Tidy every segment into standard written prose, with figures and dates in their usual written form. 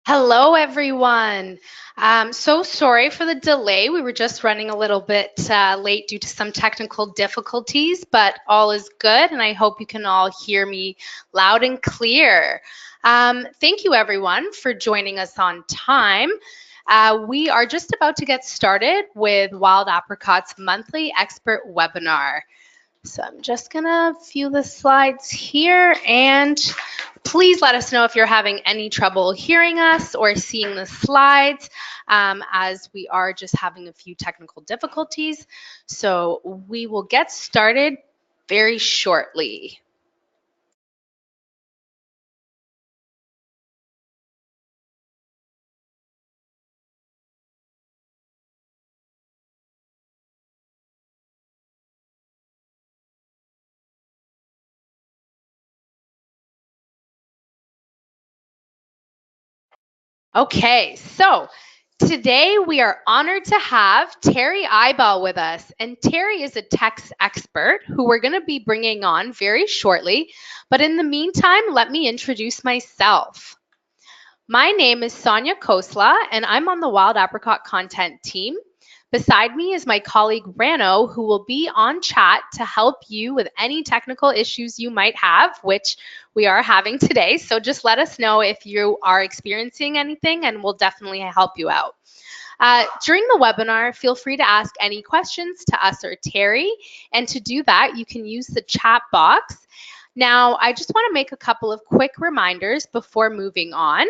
Hello, everyone. So sorry for the delay. We were just running a little bit late due to some technical difficulties, but all is good, and I hope you can all hear me loud and clear. Thank you, everyone, for joining us on time. We are just about to get started with Wild Apricot's monthly expert webinar. So I'm just gonna view the slides here, and please let us know if you're having any trouble hearing us or seeing the slides, as we are just having a few technical difficulties. So we will get started very shortly. Okay, so today we are honored to have Terry Eibel with us. And Terry is a tax expert who we're going to be bringing on very shortly. But in the meantime, let me introduce myself. My name is Sonia Kosla, and I'm on the Wild Apricot content team. Beside me is my colleague Rano, who will be on chat to help you with any technical issues you might have, which we are having today. So just let us know if you are experiencing anything, and we'll definitely help you out. During the webinar, feel free to ask any questions to us or Terry. And to do that, you can use the chat box. Now, I just want to make a couple of quick reminders before moving on.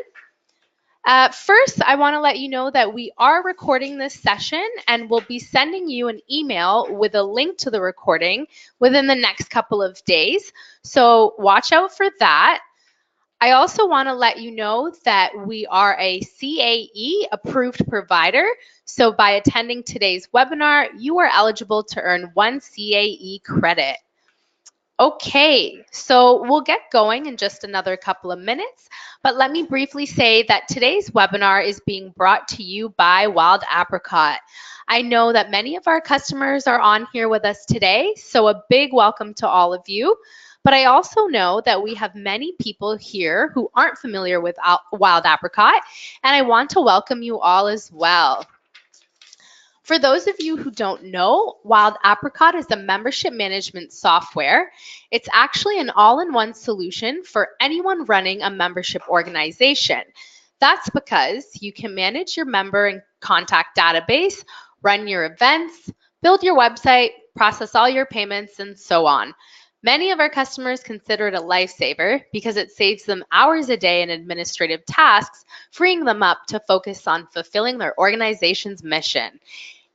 First, I want to let you know that we are recording this session and we'll be sending you an email with a link to the recording within the next couple of days. So watch out for that. I also want to let you know that we are a CAE approved provider. So by attending today's webinar, you are eligible to earn 1 CAE credit. Okay, so we'll get going in just another couple of minutes, but let me briefly say that today's webinar is being brought to you by Wild Apricot. I know that many of our customers are on here with us today, so a big welcome to all of you. But I also know that we have many people here who aren't familiar with Wild Apricot, and I want to welcome you all as well. For those of you who don't know, Wild Apricot is a membership management software. It's actually an all-in-one solution for anyone running a membership organization. That's because you can manage your member and contact database, run your events, build your website, process all your payments, and so on. Many of our customers consider it a lifesaver because it saves them hours a day in administrative tasks, freeing them up to focus on fulfilling their organization's mission.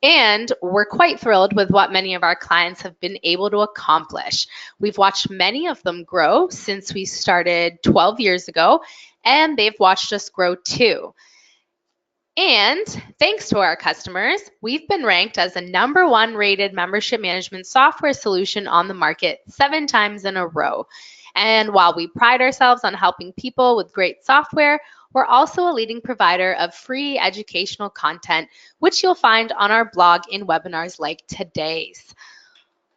And we're quite thrilled with what many of our clients have been able to accomplish. We've watched many of them grow since we started 12 years ago, and they've watched us grow too. And thanks to our customers, we've been ranked as the #1 rated membership management software solution on the market 7 times in a row. And while we pride ourselves on helping people with great software, we're also a leading provider of free educational content, which you'll find on our blog in webinars like today's.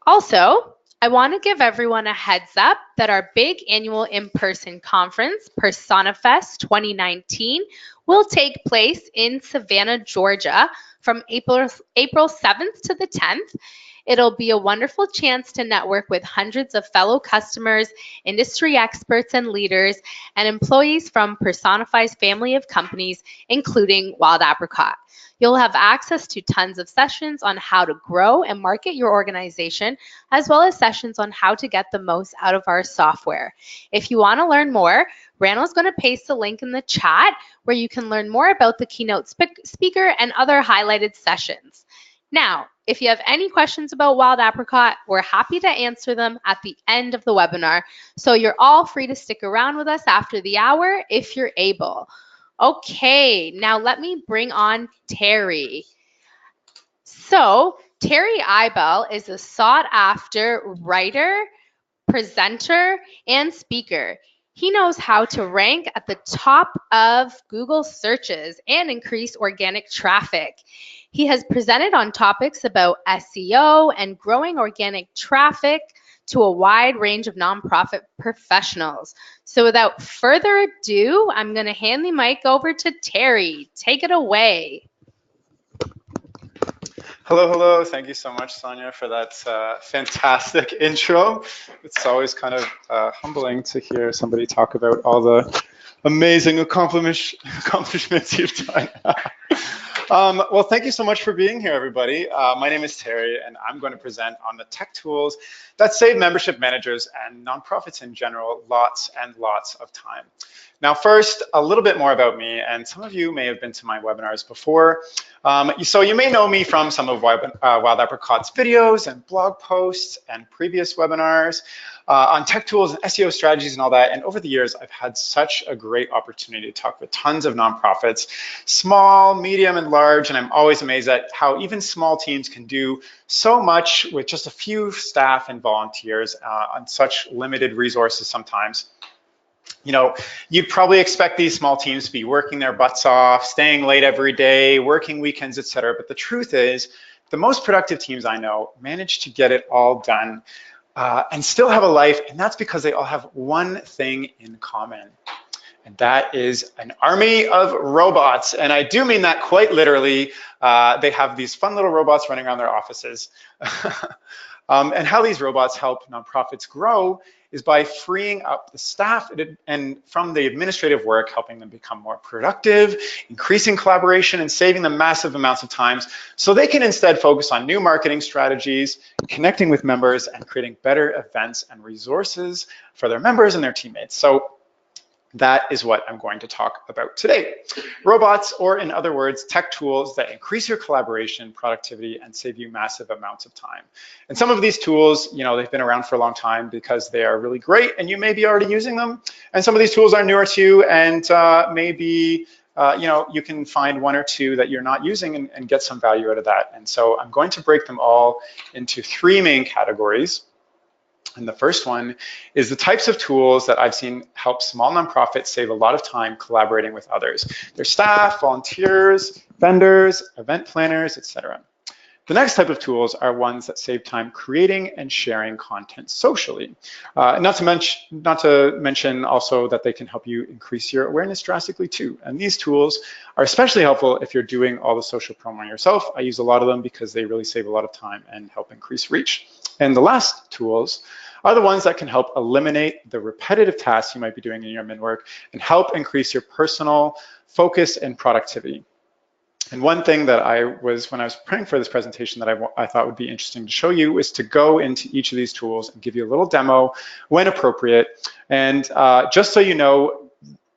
Also, I want to give everyone a heads up that our big annual in-person conference, PersonaFest 2019, will take place in Savannah, Georgia from April 7th to the 10th. It'll be a wonderful chance to network with hundreds of fellow customers, industry experts and leaders, and employees from Personify's family of companies, including Wild Apricot. You'll have access to tons of sessions on how to grow and market your organization, as well as sessions on how to get the most out of our software. If you want to learn more, Randall's going to paste a link in the chat where you can learn more about the keynote speaker and other highlighted sessions. Now, if you have any questions about Wild Apricot, we're happy to answer them at the end of the webinar. So you're all free to stick around with us after the hour if you're able. Okay, now let me bring on Terry. So Terry Eibel is a sought-after writer, presenter, and speaker. He knows how to rank at the top of Google searches and increase organic traffic. He has presented on topics about SEO and growing organic traffic to a wide range of nonprofit professionals. So without further ado, I'm going to hand the mic over to Terry. Take it away. Hello, hello. Thank you so much, Sonia, for that fantastic intro. It's always kind of humbling to hear somebody talk about all the amazing accomplishments you've done. Well, thank you so much for being here, everybody. My name is Terry, and I'm going to present on the tech tools that save membership managers and nonprofits in general lots and lots of time. Now, first, a little bit more about me, and some of you may have been to my webinars before. So you may know me from some of Wild Apricot's videos and blog posts and previous webinars on tech tools and SEO strategies and all that. And over the years, I've had such a great opportunity to talk with tons of nonprofits, small, medium, and large. And I'm always amazed at how even small teams can do so much with just a few staff and volunteers on such limited resources sometimes. You know, you'd probably expect these small teams to be working their butts off, staying late every day, working weekends, etc. But the truth is, the most productive teams I know manage to get it all done and still have a life, and that's because they all have one thing in common, and that is an army of robots. And I do mean that quite literally. They have these fun little robots running around their offices. And how these robots help nonprofits grow is by freeing up the staff and from the administrative work, helping them become more productive, increasing collaboration, and saving them massive amounts of time so they can instead focus on new marketing strategies, connecting with members, and creating better events and resources for their members and their teammates. So that is what I'm going to talk about today. Robots, or in other words, tech tools that increase your collaboration, productivity, and save you massive amounts of time. And some of these tools, you know, they've been around for a long time because they are really great and you may be already using them. And some of these tools are newer to you and maybe you know, you can find one or two that you're not using and get some value out of that. And so I'm going to break them all into three main categories. And the first one is the types of tools that I've seen help small nonprofits save a lot of time collaborating with others, their staff, volunteers, vendors, event planners, etc. The next type of tools are ones that save time creating and sharing content socially. Not to mention also that they can help you increase your awareness drastically too. And these tools are especially helpful if you're doing all the social promo yourself. I use a lot of them because they really save a lot of time and help increase reach. And the last tools are the ones that can help eliminate the repetitive tasks you might be doing in your admin work and help increase your personal focus and productivity. And one thing that when I was preparing for this presentation that I thought would be interesting to show you is to go into each of these tools and give you a little demo when appropriate. And just so you know,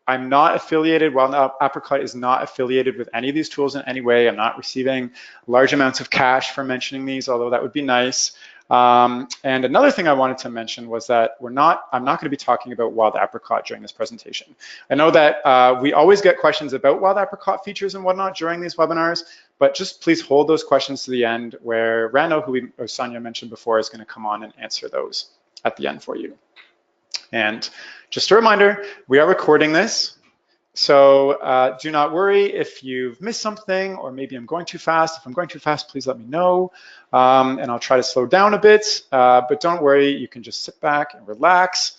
I'm not affiliated, Wild Apricot is not affiliated with any of these tools in any way. I'm not receiving large amounts of cash for mentioning these, although that would be nice. And another thing I wanted to mention was that I'm not going to be talking about Wild Apricot during this presentation. I know that we always get questions about Wild Apricot features and whatnot during these webinars, but just please hold those questions to the end where Rano, who Sonia mentioned before, is going to come on and answer those at the end for you. And just a reminder, we are recording this. So do not worry if you've missed something or maybe I'm going too fast. If I'm going too fast, please let me know and I'll try to slow down a bit. But don't worry, you can just sit back and relax.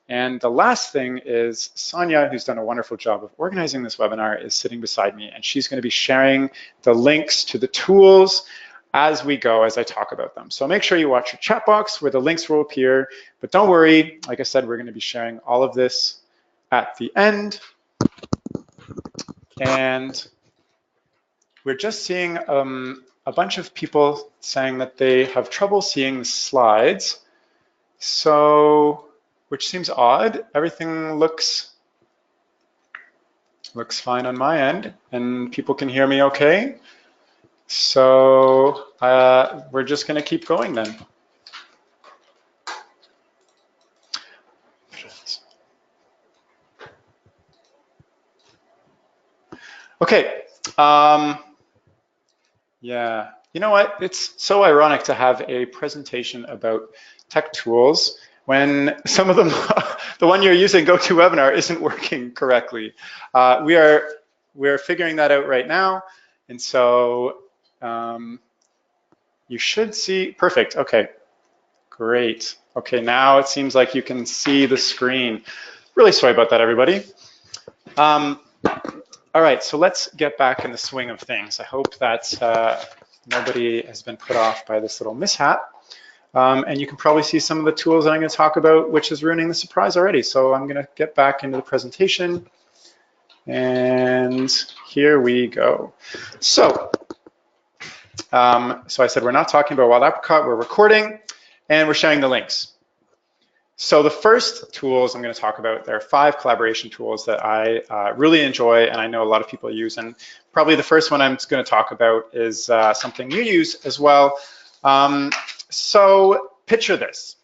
And the last thing is Sonia, who's done a wonderful job of organizing this webinar, is sitting beside me and she's going to be sharing the links to the tools as we go, as I talk about them. So make sure you watch your chat box where the links will appear. But don't worry, like I said, we're going to be sharing all of this at the end. And we're just seeing a bunch of people saying that they have trouble seeing the slides. So, which seems odd. Everything looks fine on my end and people can hear me okay. So we're just gonna keep going then. Okay, yeah, you know what? It's so ironic to have a presentation about tech tools when some of them, the one you're using, GoToWebinar, isn't working correctly. We're figuring that out right now, and so you should see, perfect, okay, great. Okay, now it seems like you can see the screen. Really sorry about that, everybody. All right, so let's get back in the swing of things. I hope that nobody has been put off by this little mishap. And you can probably see some of the tools that I'm going to talk about, which is ruining the surprise already. So I'm going to get back into the presentation. And here we go. So I said we're not talking about Wild Apricot, we're recording, and we're sharing the links. So the first tools I'm going to talk about, there are 5 collaboration tools that I really enjoy and I know a lot of people use. And probably the first one I'm going to talk about is something you use as well. So picture this.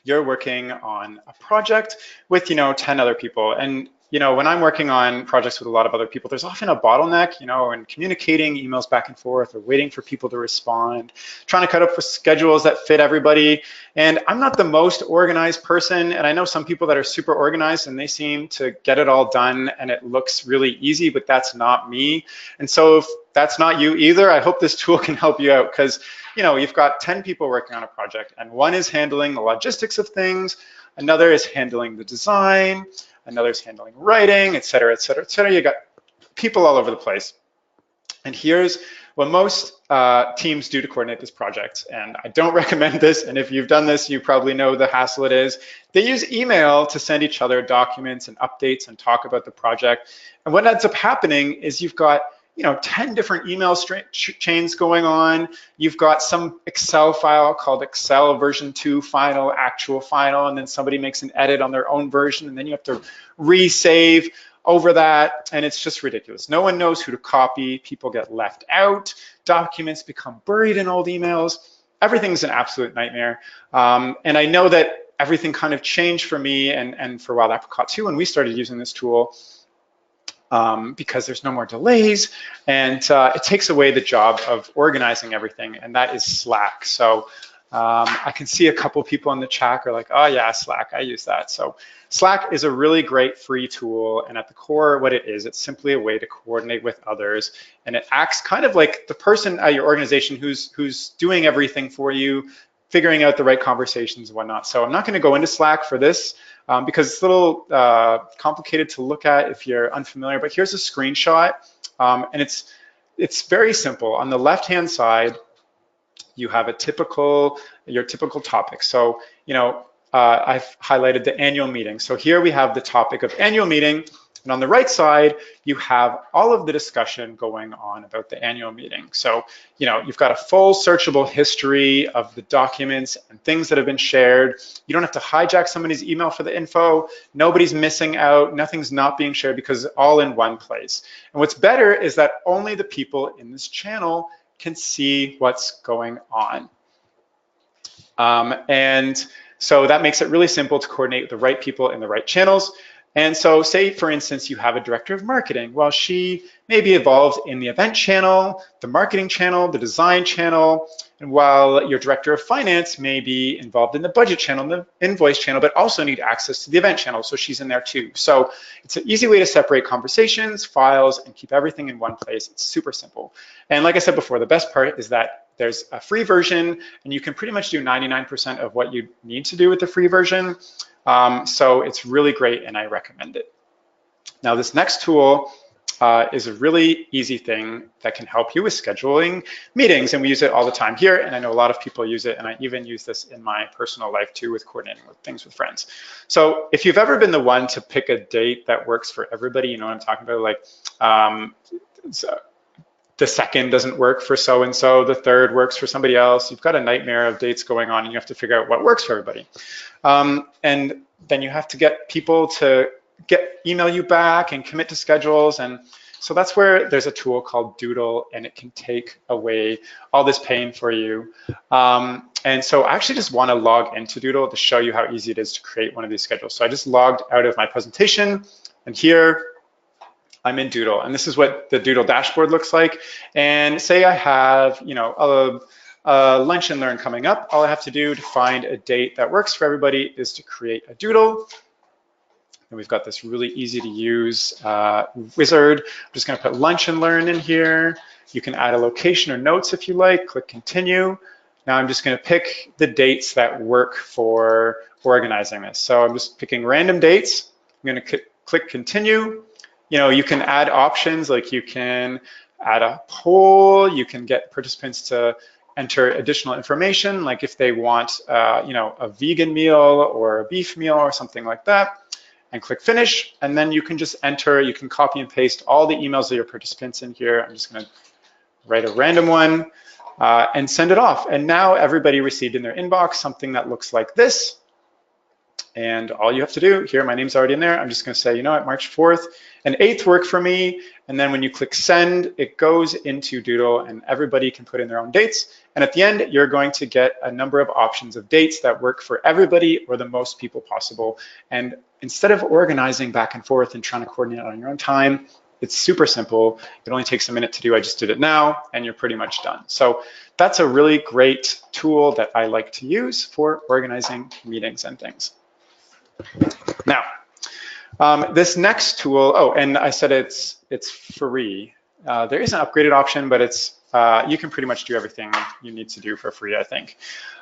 You're working on a project with, 10 other people. And, when I'm working on projects with a lot of other people, there's often a bottleneck, in communicating emails back and forth or waiting for people to respond, trying to cut up for schedules that fit everybody. And I'm not the most organized person. And I know some people that are super organized and they seem to get it all done and it looks really easy, but that's not me. And so if that's not you either, I hope this tool can help you out because you've got 10 people working on a project and one is handling the logistics of things, another is handling the design, another is handling writing, et cetera, et cetera, et cetera. You got people all over the place. And here's what most teams do to coordinate this project. And I don't recommend this. And if you've done this, you probably know the hassle it is. They use email to send each other documents and updates and talk about the project. And what ends up happening is you've got 10 different email chains going on. You've got some Excel file called Excel version 2 final, actual final, and then somebody makes an edit on their own version, and then you have to resave over that, and it's just ridiculous. No one knows who to copy. People get left out. Documents become buried in old emails. Everything's an absolute nightmare. And I know that everything kind of changed for me and for Wild Apricot too when we started using this tool. Because there's no more delays and it takes away the job of organizing everything, and that is Slack. So I can see a couple people in the chat are like, oh yeah, Slack, I use that. So Slack is a really great free tool, and at the core what it is, it's simply a way to coordinate with others, and it acts kind of like the person at your organization who's doing everything for you, figuring out the right conversations and whatnot. So I'm not going to go into Slack for this because it's a little complicated to look at if you're unfamiliar, but here's a screenshot, and it's very simple. On the left-hand side, you have your typical topic. So, I've highlighted the annual meeting. So here we have the topic of annual meeting, and on the right side, you have all of the discussion going on about the annual meeting. So, you've got a full searchable history of the documents and things that have been shared. You don't have to hijack somebody's email for the info. Nobody's missing out. Nothing's not being shared because it's all in one place. And what's better is that only the people in this channel can see what's going on. And so that makes it really simple to coordinate with the right people in the right channels. And so say, for instance, you have a director of marketing. Well, she may be involved in the event channel, the marketing channel, the design channel, and while your director of finance may be involved in the budget channel, the invoice channel, but also need access to the event channel, so she's in there too. So it's an easy way to separate conversations, files, and keep everything in one place. It's super simple. And like I said before, the best part is that there's a free version, and you can pretty much do 99% of what you need to do with the free version. So it's really great, and I recommend it. Now, this next tool is a really easy thing that can help you with scheduling meetings, and we use it all the time here, and I know a lot of people use it, and I even use this in my personal life too with coordinating with things with friends. So if you've ever been the one to pick a date that works for everybody, you know what I'm talking about, like the second doesn't work for so-and-so, the third works for somebody else, you've got a nightmare of dates going on, and you have to figure out what works for everybody. And then you have to get people to email you back and commit to schedules. And so that's where there's a tool called Doodle, and it can take away all this pain for you. And so I actually just want to log into Doodle to show you how easy it is to create one of these schedules. So I just logged out of my presentation, and here I'm in Doodle, and this is what the Doodle dashboard looks like. And say I have, a lunch and learn coming up. All I have to do to find a date that works for everybody is to create a doodle. And we've got this really easy to use wizard. I'm just gonna put lunch and learn in here. You can add a location or notes if you like, click continue. Now I'm just going to pick the dates that work for organizing this. So I'm just picking random dates. I'm going to click continue. You can add options, like you can add a poll, you can get participants to enter additional information, like if they want a vegan meal or a beef meal or something like that, and click finish. And then you can just enter, you can copy and paste all the emails of your participants in here. I'm just going to write a random one and send it off. And now everybody received in their inbox something that looks like this. And all you have to do here, my name's already in there. I'm just going to say, March 4th and 8th work for me. And then when you click send, it goes into Doodle and everybody can put in their own dates. And at the end, you're going to get a number of options of dates that work for everybody or the most people possible. And instead of organizing back and forth and trying to coordinate on your own time, it's super simple. It only takes a minute to do. I just did it now, and you're pretty much done. So that's a really great tool that I like to use for organizing meetings and things. Now, this next tool, oh, and I said it's free. There is an upgraded option, but you can pretty much do everything you need to do for free, I think.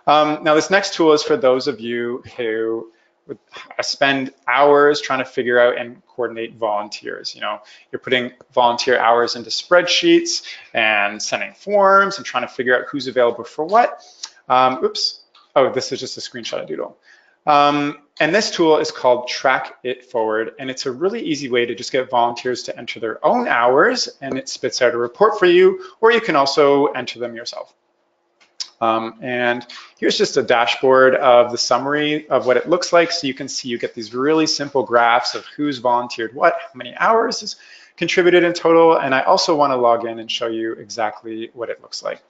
Now, this next tool is for those of you who would spend hours trying to figure out and coordinate volunteers. You're putting volunteer hours into spreadsheets and sending forms and trying to figure out who's available for what. Oops. Oh, this is just a screenshot of Doodle. And this tool is called Track It Forward, and it's a really easy way to just get volunteers to enter their own hours, and it spits out a report for you, or you can also enter them yourself. And here's just a dashboard of the summary of what it looks like. So you can see you get these really simple graphs of who's volunteered what, how many hours is contributed in total, and I also want to log in and show you exactly what it looks like.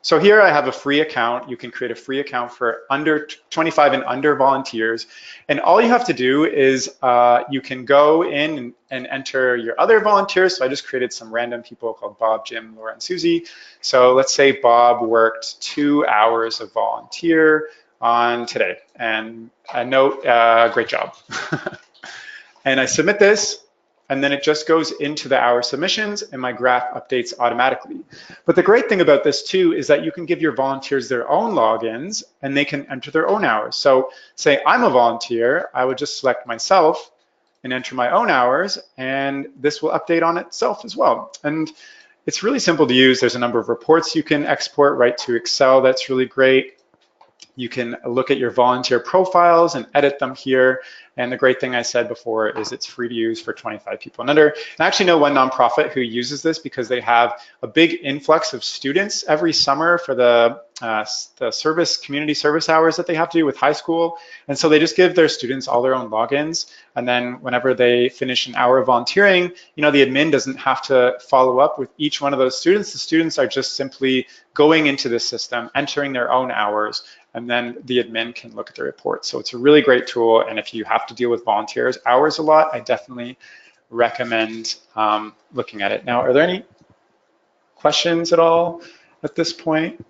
So here I have a free account. You can create a free account for under 25 and under volunteers. And all you have to do is you can go in and enter your other volunteers. So I just created some random people called Bob, Jim, Laura, and Susie. So let's say Bob worked 2 hours of volunteer on today. And a note, great job. And I submit this. And then it just goes into the hour submissions and my graph updates automatically. But the great thing about this too is that you can give your volunteers their own logins and they can enter their own hours. So say I'm a volunteer, I would just select myself and enter my own hours, and this will update on itself as well. And it's really simple to use. There's a number of reports you can export right to Excel. That's really great. You can look at your volunteer profiles and edit them here. And the great thing I said before is it's free to use for 25 people and under. And I actually know one nonprofit who uses this because they have a big influx of students every summer for the community service hours that they have to do with high school. And so they just give their students all their own logins. And then whenever they finish an hour of volunteering, the admin doesn't have to follow up with each one of those students. The students are just simply going into the system, entering their own hours, and then the admin can look at the report. So it's a really great tool. And if you have to deal with volunteers hours a lot, I definitely recommend looking at it. Now, are there any questions at all at this point?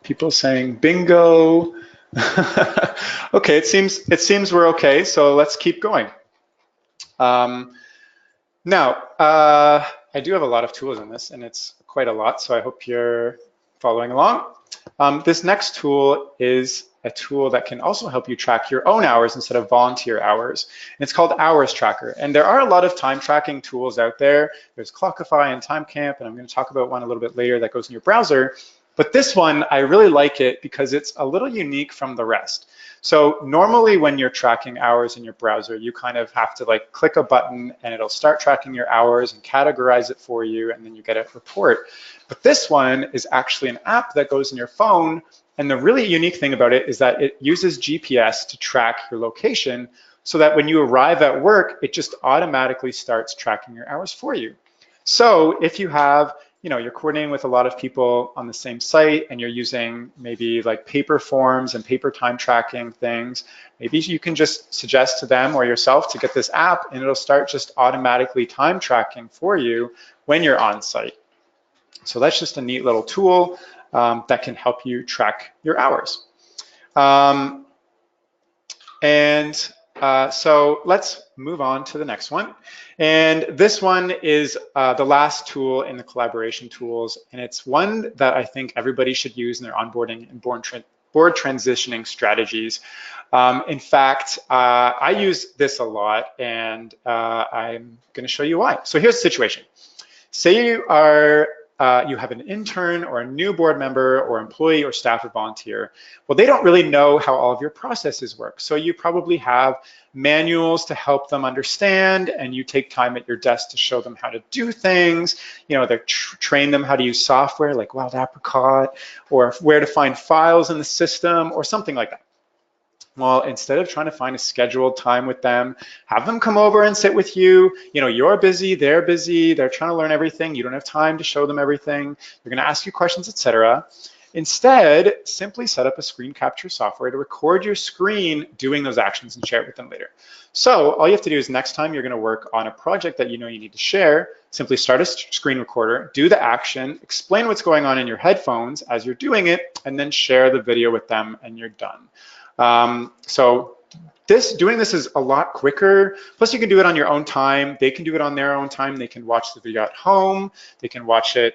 People saying bingo. Okay, it seems we're okay. So let's keep going. Now, I do have a lot of tools in this, and it's quite a lot. So I hope you're following along. This next tool is a tool that can also help you track your own hours instead of volunteer hours. And it's called Hours Tracker. And there are a lot of time tracking tools out there. There's Clockify and TimeCamp, and I'm going to talk about one a little bit later that goes in your browser. But this one, I really like it because it's a little unique from the rest. So normally when you're tracking hours in your browser, you kind of have to click a button and it'll start tracking your hours and categorize it for you, and then you get a report. But this one is actually an app that goes in your phone, and the really unique thing about it is that it uses GPS to track your location so that when you arrive at work, it just automatically starts tracking your hours for you. So if you have, you're coordinating with a lot of people on the same site and you're using maybe paper forms and paper time tracking things, maybe you can just suggest to them or yourself to get this app, and it'll start just automatically time tracking for you when you're on site. So that's just a neat little tool that can help you track your hours. And So let's move on to the next one. And this one is the last tool in the collaboration tools. And it's one that I think everybody should use in their onboarding and board transitioning strategies. In fact, I use this a lot, and I'm going to show you why. So here's the situation. Say you have an intern or a new board member or employee or staff or volunteer. Well, they don't really know how all of your processes work. So you probably have manuals to help them understand, and you take time at your desk to show them how to do things. You know, they train them how to use software like Wild Apricot, or where to find files in the system or something like that. Well, instead of trying to find a scheduled time with them, have them come over and sit with you. You know, you're busy, they're trying to learn everything. You don't have time to show them everything. They're going to ask you questions, etc. Instead, simply set up a screen capture software to record your screen doing those actions and share it with them later. So all you have to do is next time you're going to work on a project that you know you need to share, simply start a screen recorder, do the action, explain what's going on in your headphones as you're doing it, and then share the video with them, and you're done. So doing this is a lot quicker. Plus you can do it on your own time. They can do it on their own time. They can watch the video at home. They can watch it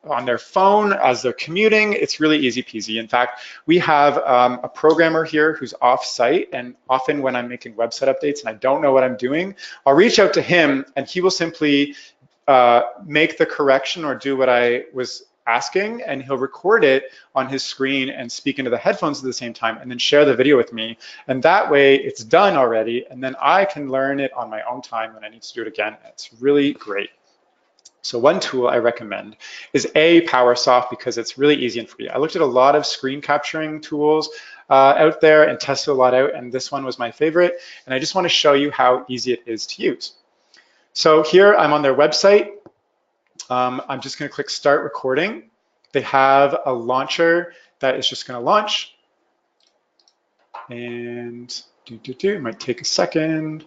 on their phone as they're commuting. It's really easy peasy. In fact, we have a programmer here who's off site, and often when I'm making website updates and I don't know what I'm doing, I'll reach out to him and he will simply make the correction or do what I was asking, and he'll record it on his screen and speak into the headphones at the same time and then share the video with me. And that way it's done already, and then I can learn it on my own time when I need to do it again. It's really great. So one tool I recommend is PowerSoft, because it's really easy and free. I looked at a lot of screen capturing tools out there and tested a lot out, and this one was my favorite. And I just want to show you how easy it is to use. So here I'm on their website. I'm just going to click Start Recording. They have a launcher that is just going to launch. And it might take a second.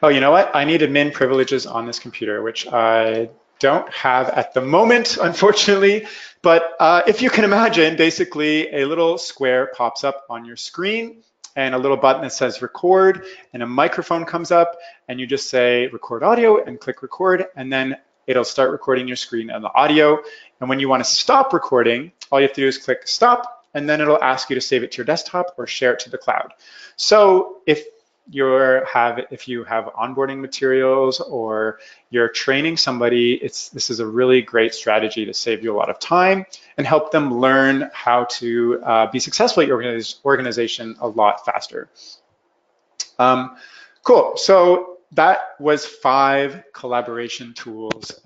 Oh, you know what? I need admin privileges on this computer, which I don't have at the moment, unfortunately. But if you can imagine, basically a little square pops up on your screen and a little button that says record, and a microphone comes up, and you just say record audio and click record, and then it'll start recording your screen and the audio. And when you want to stop recording, all you have to do is click stop, and then it'll ask you to save it to your desktop or share it to the cloud. So if you have onboarding materials or you're training somebody, this is a really great strategy to save you a lot of time and help them learn how to be successful at your organization a lot faster. Cool, so that was 5 collaboration tools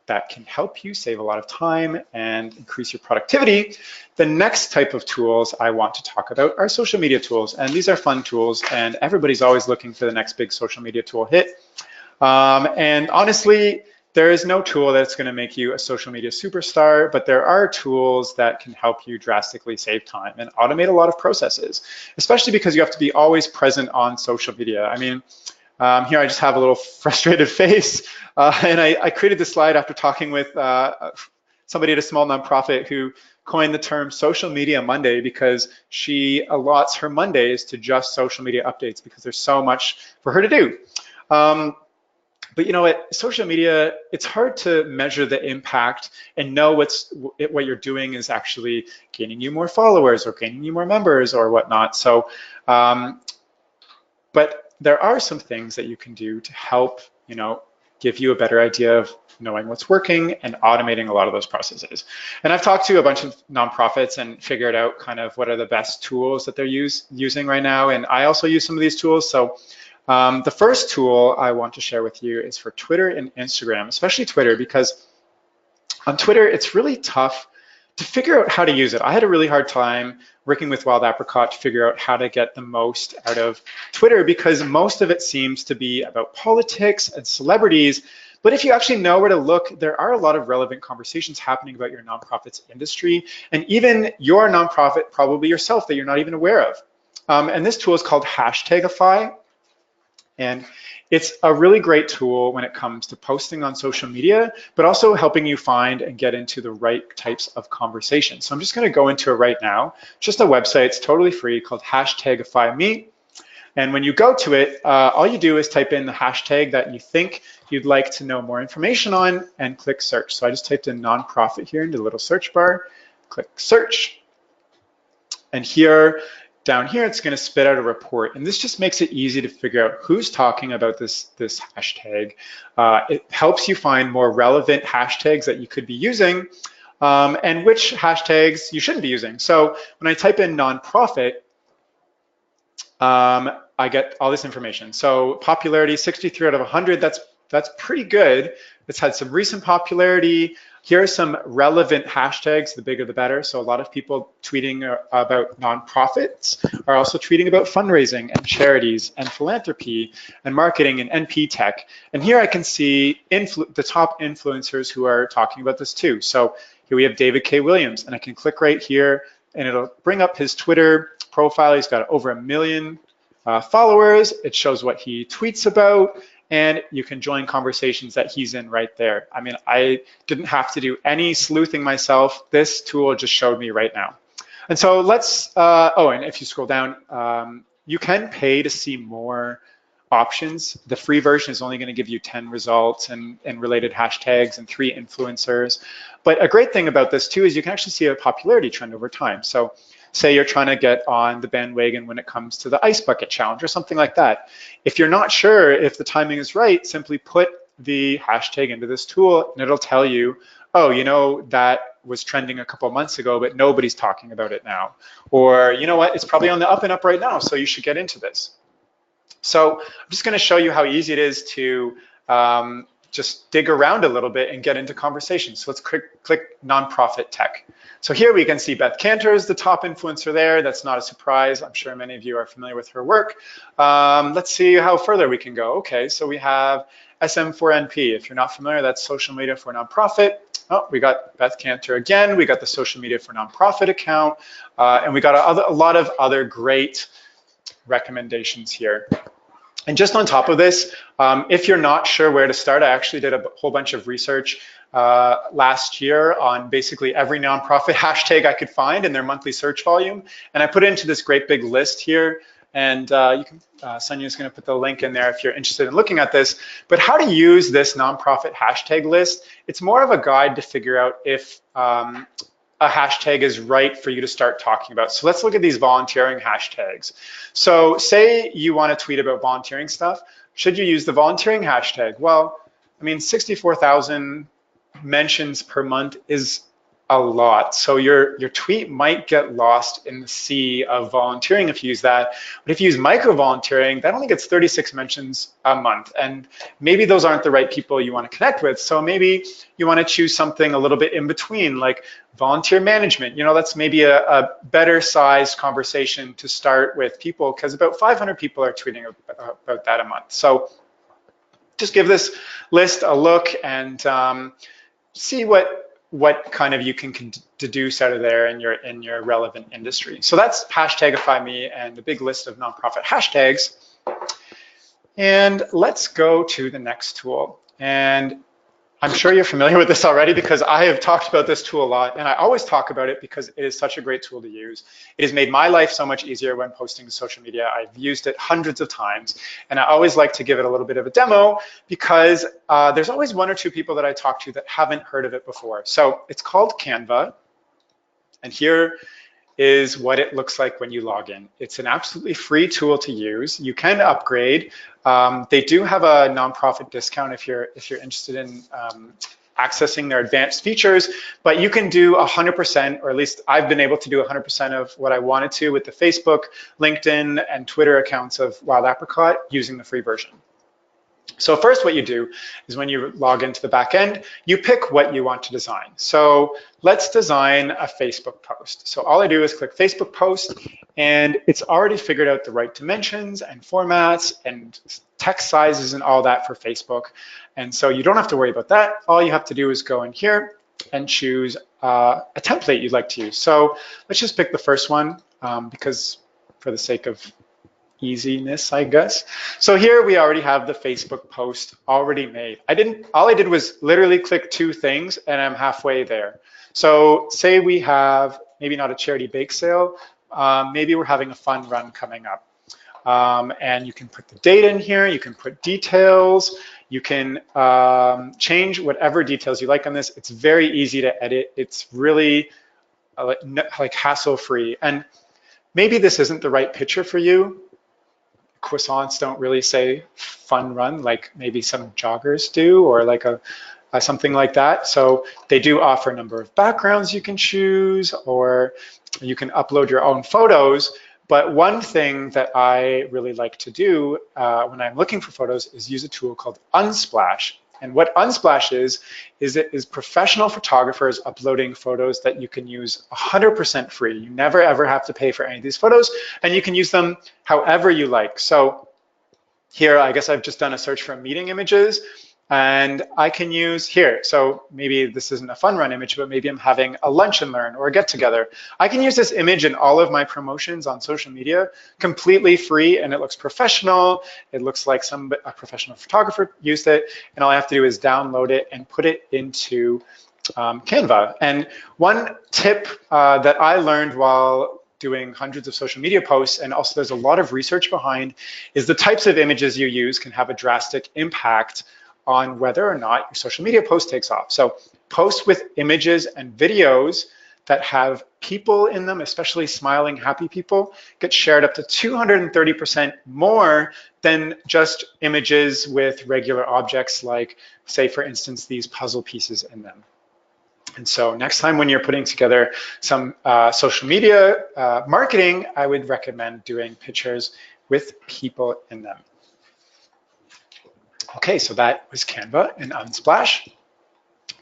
that can help you save a lot of time and increase your productivity. The next type of tools I want to talk about are social media tools, and these are fun tools, and everybody's always looking for the next big social media tool hit. And honestly, there is no tool that's going to make you a social media superstar, but there are tools that can help you drastically save time and automate a lot of processes, especially because you have to be always present on social media. I mean, here I just have a little frustrated face, and I created this slide after talking with somebody at a small nonprofit who coined the term Social Media Monday, because she allots her Mondays to just social media updates because there's so much for her to do. But you know what, social media, it's hard to measure the impact and know what you're doing is actually gaining you more followers or gaining you more members or whatnot. So, but there are some things that you can do to help, give you a better idea of knowing what's working and automating a lot of those processes. And I've talked to a bunch of nonprofits and figured out kind of what are the best tools that they're using right now. And I also use some of these tools. So the first tool I want to share with you is for Twitter and Instagram, especially Twitter, because on Twitter, it's really tough to figure out how to use it. I had a really hard time working with Wild Apricot to figure out how to get the most out of Twitter, because most of it seems to be about politics and celebrities. But if you actually know where to look, there are a lot of relevant conversations happening about your nonprofit's industry, and even your nonprofit, probably yourself, that you're not even aware of. And this tool is called Hashtagify. And it's a really great tool when it comes to posting on social media, but also helping you find and get into the right types of conversations. So I'm just going to go into it right now. It's just a website. It's totally free called #Hashtagify Me. And when you go to it, all you do is type in the hashtag that you think you'd like to know more information on and click search. So I just typed in nonprofit here into the little search bar, click search. And here, down here, it's going to spit out a report. And this just makes it easy to figure out who's talking about this hashtag. It helps you find more relevant hashtags that you could be using and which hashtags you shouldn't be using. So when I type in nonprofit, I get all this information. So popularity, 63 out of 100, that's pretty good. It's had some recent popularity. Here are some relevant hashtags, the bigger the better. So a lot of people tweeting about nonprofits are also tweeting about fundraising and charities and philanthropy and marketing and NP tech. And here I can see the top influencers who are talking about this too. So here we have David K. Williams, and I can click right here and it'll bring up his Twitter profile. He's got over 1 million followers. It shows what he tweets about, and you can join conversations that he's in right there. I mean, I didn't have to do any sleuthing myself. This tool just showed me right now. And so let's, oh, and if you scroll down, you can pay to see more options. The free version is only going to give you 10 results and related hashtags and 3 influencers. But a great thing about this too is you can actually see a popularity trend over time. So say you're trying to get on the bandwagon when it comes to the ice bucket challenge or something like that. If you're not sure if the timing is right, simply put the hashtag into this tool and it'll tell you, oh, you know, that was trending a couple of months ago, but nobody's talking about it now. Or, you know what, it's probably on the up and up right now, so you should get into this. So I'm just going to show you how easy it is to just dig around a little bit and get into conversations. So let's click nonprofit tech. So here we can see Beth Cantor is the top influencer there. That's not a surprise. I'm sure many of you are familiar with her work. Let's see how further we can go. Okay, so we have SM4NP. If you're not familiar, that's social media for nonprofit. Oh, we got Beth Cantor again. We got the social media for nonprofit account. And we got a lot of other great recommendations here. And just on top of this, if you're not sure where to start, I actually did a whole bunch of research last year on basically every nonprofit hashtag I could find in their monthly search volume. And I put it into this great big list here. And you can, Sonia's going to put the link in there if you're interested in looking at this. But how to use this nonprofit hashtag list, it's more of a guide to figure out if a hashtag is right for you to start talking about. So let's look at these volunteering hashtags. So say you want to tweet about volunteering stuff. Should you use the volunteering hashtag? Well, I mean, 64,000 mentions per month is a lot. So your tweet might get lost in the sea of volunteering if you use that. But if you use micro volunteering, that only gets 36 mentions a month. And maybe those aren't the right people you want to connect with. So maybe you want to choose something a little bit in between, like volunteer management. You know, that's maybe a better sized conversation to start with people, because about 500 people are tweeting about that a month. So just give this list a look and see what kind of you can deduce out of there in your relevant industry. So that's #Hashtagify Me and the big list of nonprofit hashtags. And let's go to the next tool. And I'm sure you're familiar with this already because I have talked about this tool a lot, and I always talk about it because it is such a great tool to use. It has made my life so much easier when posting to social media. I've used it hundreds of times, and I always like to give it a little bit of a demo because there's always 1 or 2 people that I talk to that haven't heard of it before. So it's called Canva, and here is what it looks like when you log in. It's an absolutely free tool to use. You can upgrade. They do have a nonprofit discount if you're interested in accessing their advanced features, but you can do 100%, or at least I've been able to do 100% of what I wanted to with the Facebook, LinkedIn, and Twitter accounts of Wild Apricot using the free version. So first what you do is when you log into the back end, you pick what you want to design. So let's design a Facebook post. So all I do is click Facebook post, and it's already figured out the right dimensions and formats and text sizes and all that for Facebook. And so you don't have to worry about that. All you have to do is go in here and choose a template you'd like to use. So let's just pick the first one because for the sake of easiness, I guess. So here we already have the Facebook post already made. All I did was literally click two things and I'm halfway there. So say we have maybe not a charity bake sale, maybe we're having a fun run coming up. And you can put the date in here, you can put details, you can change whatever details you like on this. It's very easy to edit. It's really like hassle-free. And maybe this isn't the right picture for you. Croissants don't really say fun run like maybe some joggers do, or like something like that. So they do offer a number of backgrounds you can choose, or you can upload your own photos. But one thing that I really like to do when I'm looking for photos is use a tool called Unsplash. And what Unsplash is it is professional photographers uploading photos that you can use 100% free. You never ever have to pay for any of these photos, and you can use them however you like. So here, I guess I've just done a search for meeting images, and I can use here. So maybe this isn't a fun run image, but maybe I'm having a lunch and learn or a get together. I can use this image in all of my promotions on social media completely free, and it looks professional. It looks like a professional photographer used it, and all I have to do is download it and put it into Canva. And one tip that I learned while doing hundreds of social media posts, and also there's a lot of research behind, is the types of images you use can have a drastic impact on whether or not your social media post takes off. So posts with images and videos that have people in them, especially smiling, happy people, get shared up to 230% more than just images with regular objects like, say, for instance, these puzzle pieces in them. And so next time when you're putting together some social media marketing, I would recommend doing pictures with people in them. Okay, so that was Canva and Unsplash.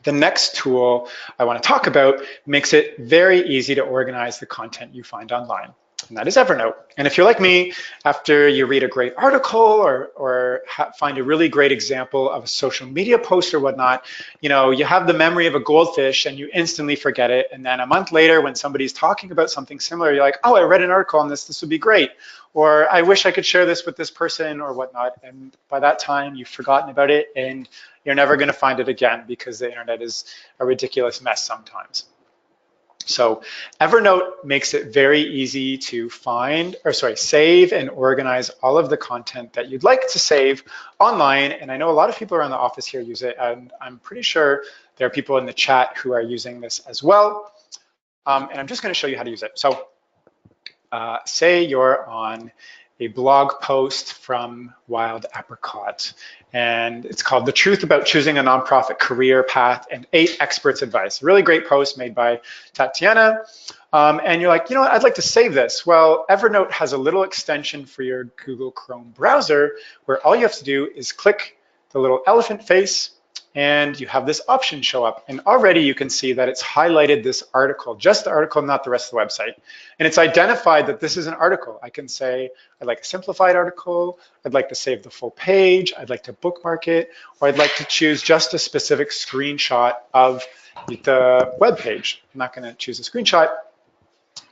The next tool I want to talk about makes it very easy to organize the content you find online, and that is Evernote. And if you're like me, after you read a great article or find a really great example of a social media post or whatnot, you know, you have the memory of a goldfish and you instantly forget it. And then a month later, when somebody's talking about something similar, you're like, oh, I read an article on this, this would be great. Or I wish I could share this with this person or whatnot. And by that time, you've forgotten about it and you're never going to find it again because the internet is a ridiculous mess sometimes. So Evernote makes it very easy to save and organize all of the content that you'd like to save online. And I know a lot of people around the office here use it, and I'm pretty sure there are people in the chat who are using this as well. And I'm just going to show you how to use it. So say you're on a blog post from Wild Apricot, and it's called The Truth About Choosing a Nonprofit Career Path and 8 Experts' Advice. A really great post made by Tatiana. And you're like, you know what, I'd like to save this. Well, Evernote has a little extension for your Google Chrome browser where all you have to do is click the little elephant face and you have this option show up. And already you can see that it's highlighted this article, just the article, not the rest of the website. And it's identified that this is an article. I can say, I'd like a simplified article, I'd like to save the full page, I'd like to bookmark it, or I'd like to choose just a specific screenshot of the web page. I'm not gonna choose a screenshot.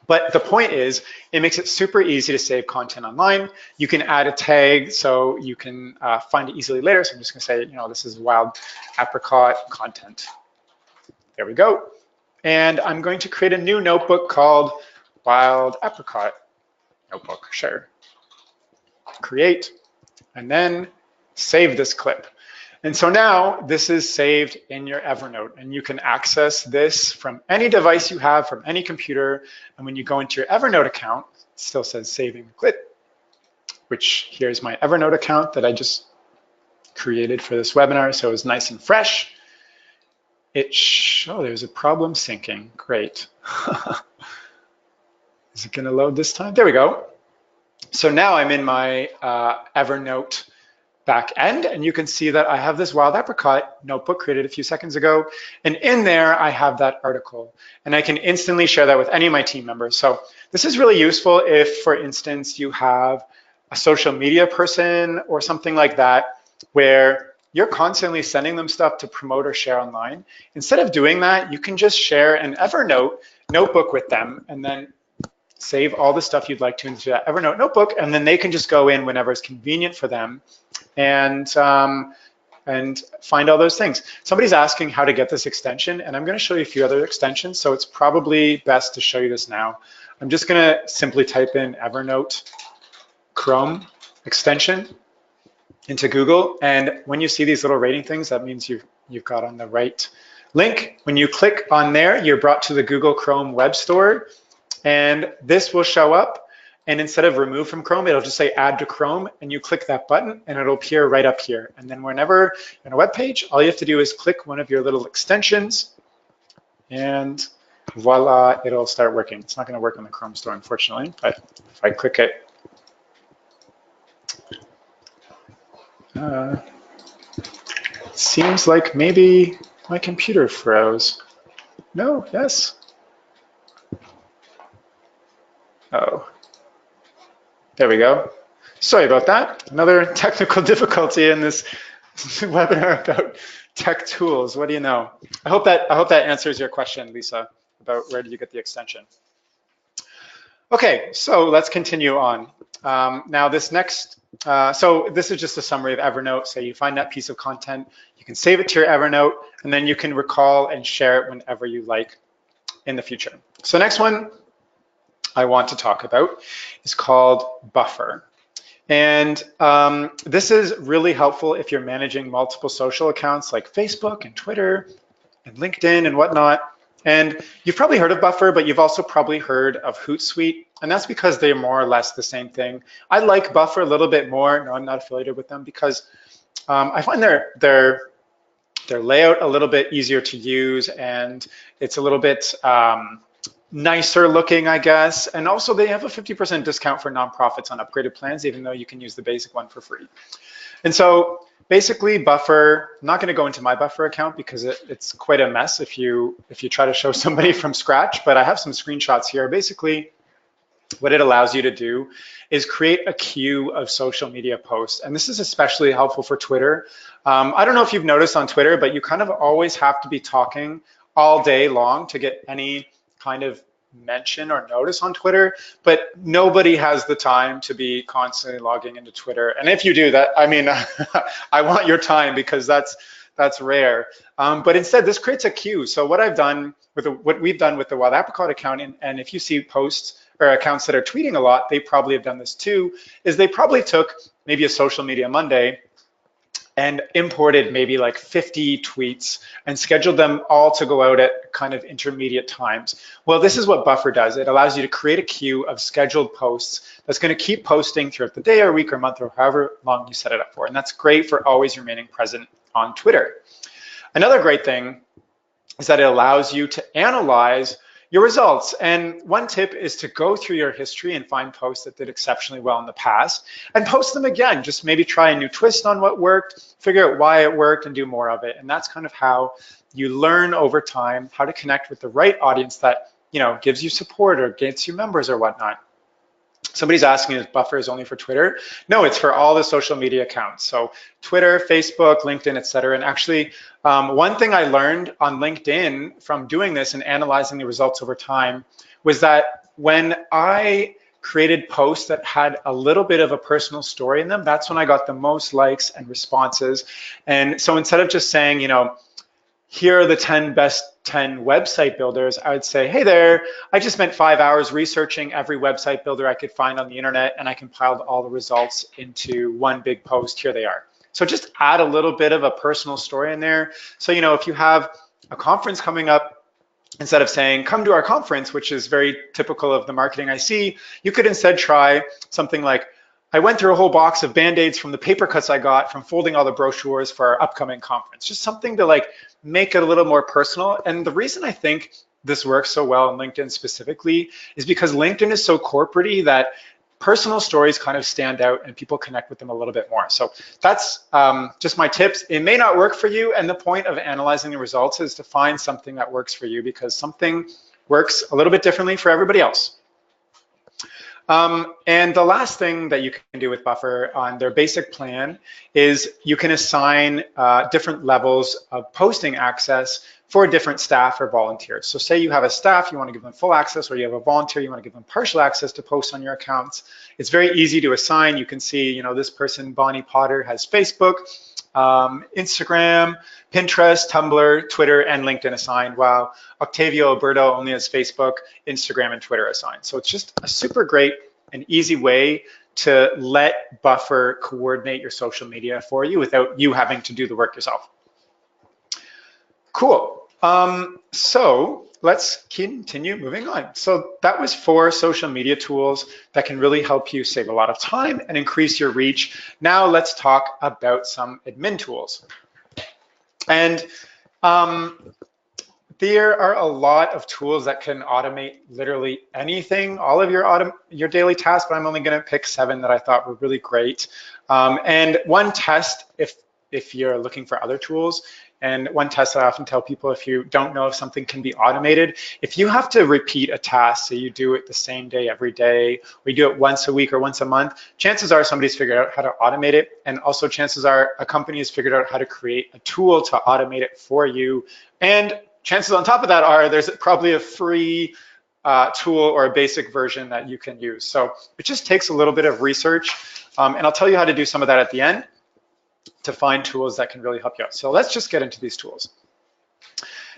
But the point is, it makes it super easy to save content online. You can add a tag so you can find it easily later. So I'm just gonna say, you know, this is Wild Apricot content. There we go. And I'm going to create a new notebook called Wild Apricot Notebook. Sure. Create, and then save this clip. And so now this is saved in your Evernote, and you can access this from any device you have, from any computer. And when you go into your Evernote account, it still says saving the clip, which here's my Evernote account that I just created for this webinar. So it's nice and fresh. Oh, there's a problem syncing. Great. Is it gonna load this time? There we go. So now I'm in my Evernote back end, and you can see that I have this Wild Apricot notebook created a few seconds ago, and in there I have that article, and I can instantly share that with any of my team members. So this is really useful if, for instance, you have a social media person or something like that where you're constantly sending them stuff to promote or share online. Instead of doing that, you can just share an Evernote notebook with them and then save all the stuff you'd like to into that Evernote notebook, and then they can just go in whenever it's convenient for them and find all those things. Somebody's asking how to get this extension, and I'm going to show you a few other extensions, so it's probably best to show you this now. I'm just going to simply type in Evernote Chrome extension into Google, and when you see these little rating things, that means you've got on the right link. When you click on there, you're brought to the Google Chrome Web Store, and this will show up. And instead of remove from Chrome, it'll just say add to Chrome, and you click that button and it'll appear right up here. And then whenever you're on a web page, all you have to do is click one of your little extensions and voila, it'll start working. It's not going to work on the Chrome store, unfortunately, but if I click it, seems like maybe my computer froze. No, yes. Oh. There we go. Sorry about that. Another technical difficulty in this webinar about tech tools. What do you know? I hope that answers your question, Lisa, about where did you get the extension. Okay, so let's continue on. Now this next, so this is just a summary of Evernote. So you find that piece of content, you can save it to your Evernote, and then you can recall and share it whenever you like in the future. So next one I want to talk about is called Buffer. And this is really helpful if you're managing multiple social accounts like Facebook and Twitter and LinkedIn and whatnot. And you've probably heard of Buffer, but you've also probably heard of Hootsuite. And that's because they're more or less the same thing. I like Buffer a little bit more. No, I'm not affiliated with them because I find their layout a little bit easier to use, and it's a little bit nicer looking, I guess. And also they have a 50% discount for nonprofits on upgraded plans, even though you can use the basic one for free. And so basically Buffer, I'm not going to go into my Buffer account because it's quite a mess if you try to show somebody from scratch, but I have some screenshots here. Basically, what it allows you to do is create a queue of social media posts. And this is especially helpful for Twitter. I don't know if you've noticed on Twitter, but you kind of always have to be talking all day long to get any kind of mention or notice on Twitter, but nobody has the time to be constantly logging into Twitter. And if you do that, I mean, I want your time because that's rare. But instead, this creates a queue. So what I've done with what we've done with the Wild Apricot account, and if you see posts or accounts that are tweeting a lot, they probably have done this too, is they probably took maybe a social media Monday and imported maybe like 50 tweets and scheduled them all to go out at kind of intermediate times. Well, this is what Buffer does. It allows you to create a queue of scheduled posts that's going to keep posting throughout the day or week or month or however long you set it up for. And that's great for always remaining present on Twitter. Another great thing is that it allows you to analyze your results. And one tip is to go through your history and find posts that did exceptionally well in the past and post them again. Just maybe try a new twist on what worked, figure out why it worked, and do more of it. And that's kind of how you learn over time how to connect with the right audience that, you know, gives you support or gets you members or whatnot. Somebody's asking if Buffer is only for Twitter. No, it's for all the social media accounts. So Twitter, Facebook, LinkedIn, et cetera. And actually, one thing I learned on LinkedIn from doing this and analyzing the results over time was that when I created posts that had a little bit of a personal story in them, that's when I got the most likes and responses. And so instead of just saying, you know, here are the 10 best 10 website builders, I would say, hey there, I just spent 5 hours researching every website builder I could find on the internet, and I compiled all the results into one big post. Here they are. So just add a little bit of a personal story in there. So, you know, if you have a conference coming up, instead of saying, come to our conference, which is very typical of the marketing I see, you could instead try something like, I went through a whole box of Band-Aids from the paper cuts I got from folding all the brochures for our upcoming conference. Just something to like make it a little more personal. And the reason I think this works so well on LinkedIn specifically is because LinkedIn is so corporate-y that personal stories kind of stand out and people connect with them a little bit more. So that's just my tips. It may not work for you. And the point of analyzing the results is to find something that works for you because something works a little bit differently for everybody else. And the last thing that you can do with Buffer on their basic plan is you can assign different levels of posting access for different staff or volunteers. So say you have a staff, you want to give them full access, or you have a volunteer, you want to give them partial access to post on your accounts. It's very easy to assign. You can see, you know, this person, Bonnie Potter, has Facebook, Instagram, Pinterest, Tumblr, Twitter, and LinkedIn assigned, while Octavio Alberto only has Facebook, Instagram, and Twitter assigned. So it's just a super great and easy way to let Buffer coordinate your social media for you without you having to do the work yourself. Cool. So let's continue moving on. So that was 4 social media tools that can really help you save a lot of time and increase your reach. Now let's talk about some admin tools. And there are a lot of tools that can automate literally anything, all of your daily tasks, but I'm only going to pick 7 that I thought were really great. And one test, if you're looking for other tools, and one test that I often tell people, if you don't know if something can be automated, if you have to repeat a task, so you do it the same day every day, or you do it once a week or once a month, chances are somebody's figured out how to automate it. And also chances are a company has figured out how to create a tool to automate it for you. And chances on top of that are there's probably a free tool or a basic version that you can use. So it just takes a little bit of research. And I'll tell you how to do some of that at the end, to find tools that can really help you out. So let's just get into these tools.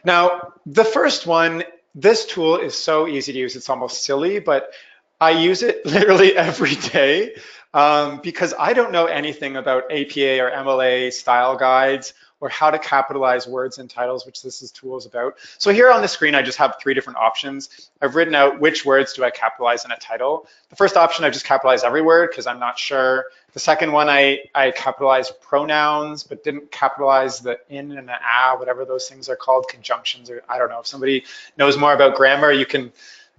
Now, the first one, this tool is so easy to use, it's almost silly, but I use it literally every day because I don't know anything about APA or MLA style guides or how to capitalize words and titles, which this tool is about. So here on the screen, I just have 3 different options. I've written out which words do I capitalize in a title. The first option, I just capitalize every word because I'm not sure. The second one, I capitalized pronouns, but didn't capitalize the in and the whatever those things are called, conjunctions, or I don't know. If somebody knows more about grammar, you can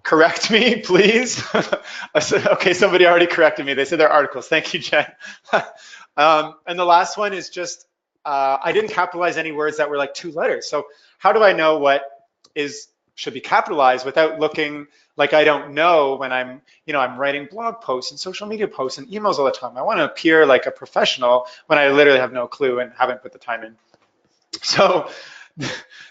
correct me, please. Okay, somebody already corrected me. They said they're articles. Thank you, Jen. And the last one is just, I didn't capitalize any words that were like 2 letters. So how do I know what should be capitalized without looking like I don't know when I'm writing blog posts and social media posts and emails all the time. I want to appear like a professional when I literally have no clue and haven't put the time in. So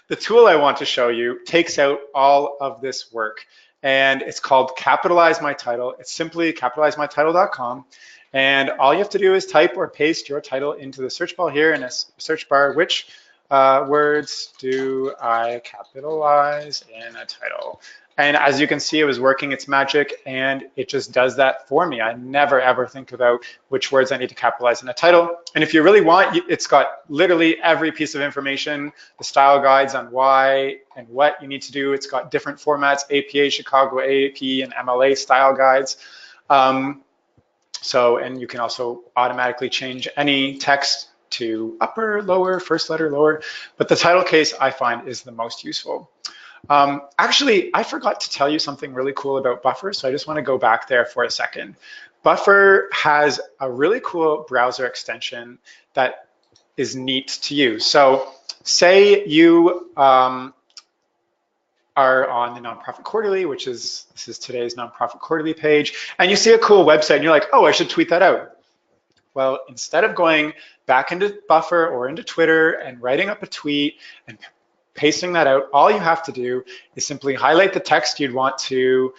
the tool I want to show you takes out all of this work, and it's called Capitalize My Title. It's simply capitalizemytitle.com. And all you have to do is type or paste your title into the search bar here in a search bar. Which words do I capitalize in a title? And as you can see, it was working its magic, and it just does that for me. I never, ever think about which words I need to capitalize in a title. And if you really want, it's got literally every piece of information, the style guides on why and what you need to do. It's got different formats, APA, Chicago AAP, and MLA style guides. And you can also automatically change any text to upper, lower, first letter, lower. But the title case I find is the most useful. Actually, I forgot to tell you something really cool about Buffer, so I just want to go back there for a second. Buffer has a really cool browser extension that is neat to use. So say you are on the Nonprofit Quarterly, this is today's Nonprofit Quarterly page, and you see a cool website and you're like, oh, I should tweet that out. Well, instead of going back into Buffer or into Twitter and writing up a tweet and pasting that out, all you have to do is simply highlight the text you'd want to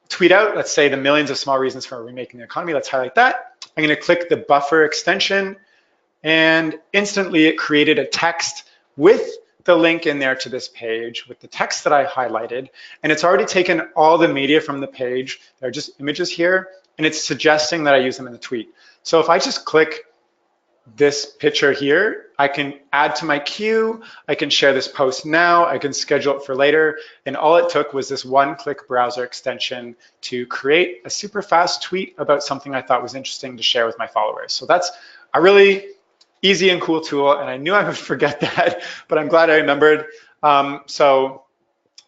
tweet out. Let's say the millions of small reasons for remaking the economy. Let's highlight that. I'm going to click the Buffer extension, and instantly it created a text with the link in there to this page with the text that I highlighted. And it's already taken all the media from the page. There are just images here, and it's suggesting that I use them in the tweet. So if I just click this picture here, I can add to my queue, I can share this post now, I can schedule it for later, and all it took was this one-click browser extension to create a super fast tweet about something I thought was interesting to share with my followers. So that's a really easy and cool tool, and I knew I would forget that, but I'm glad I remembered. So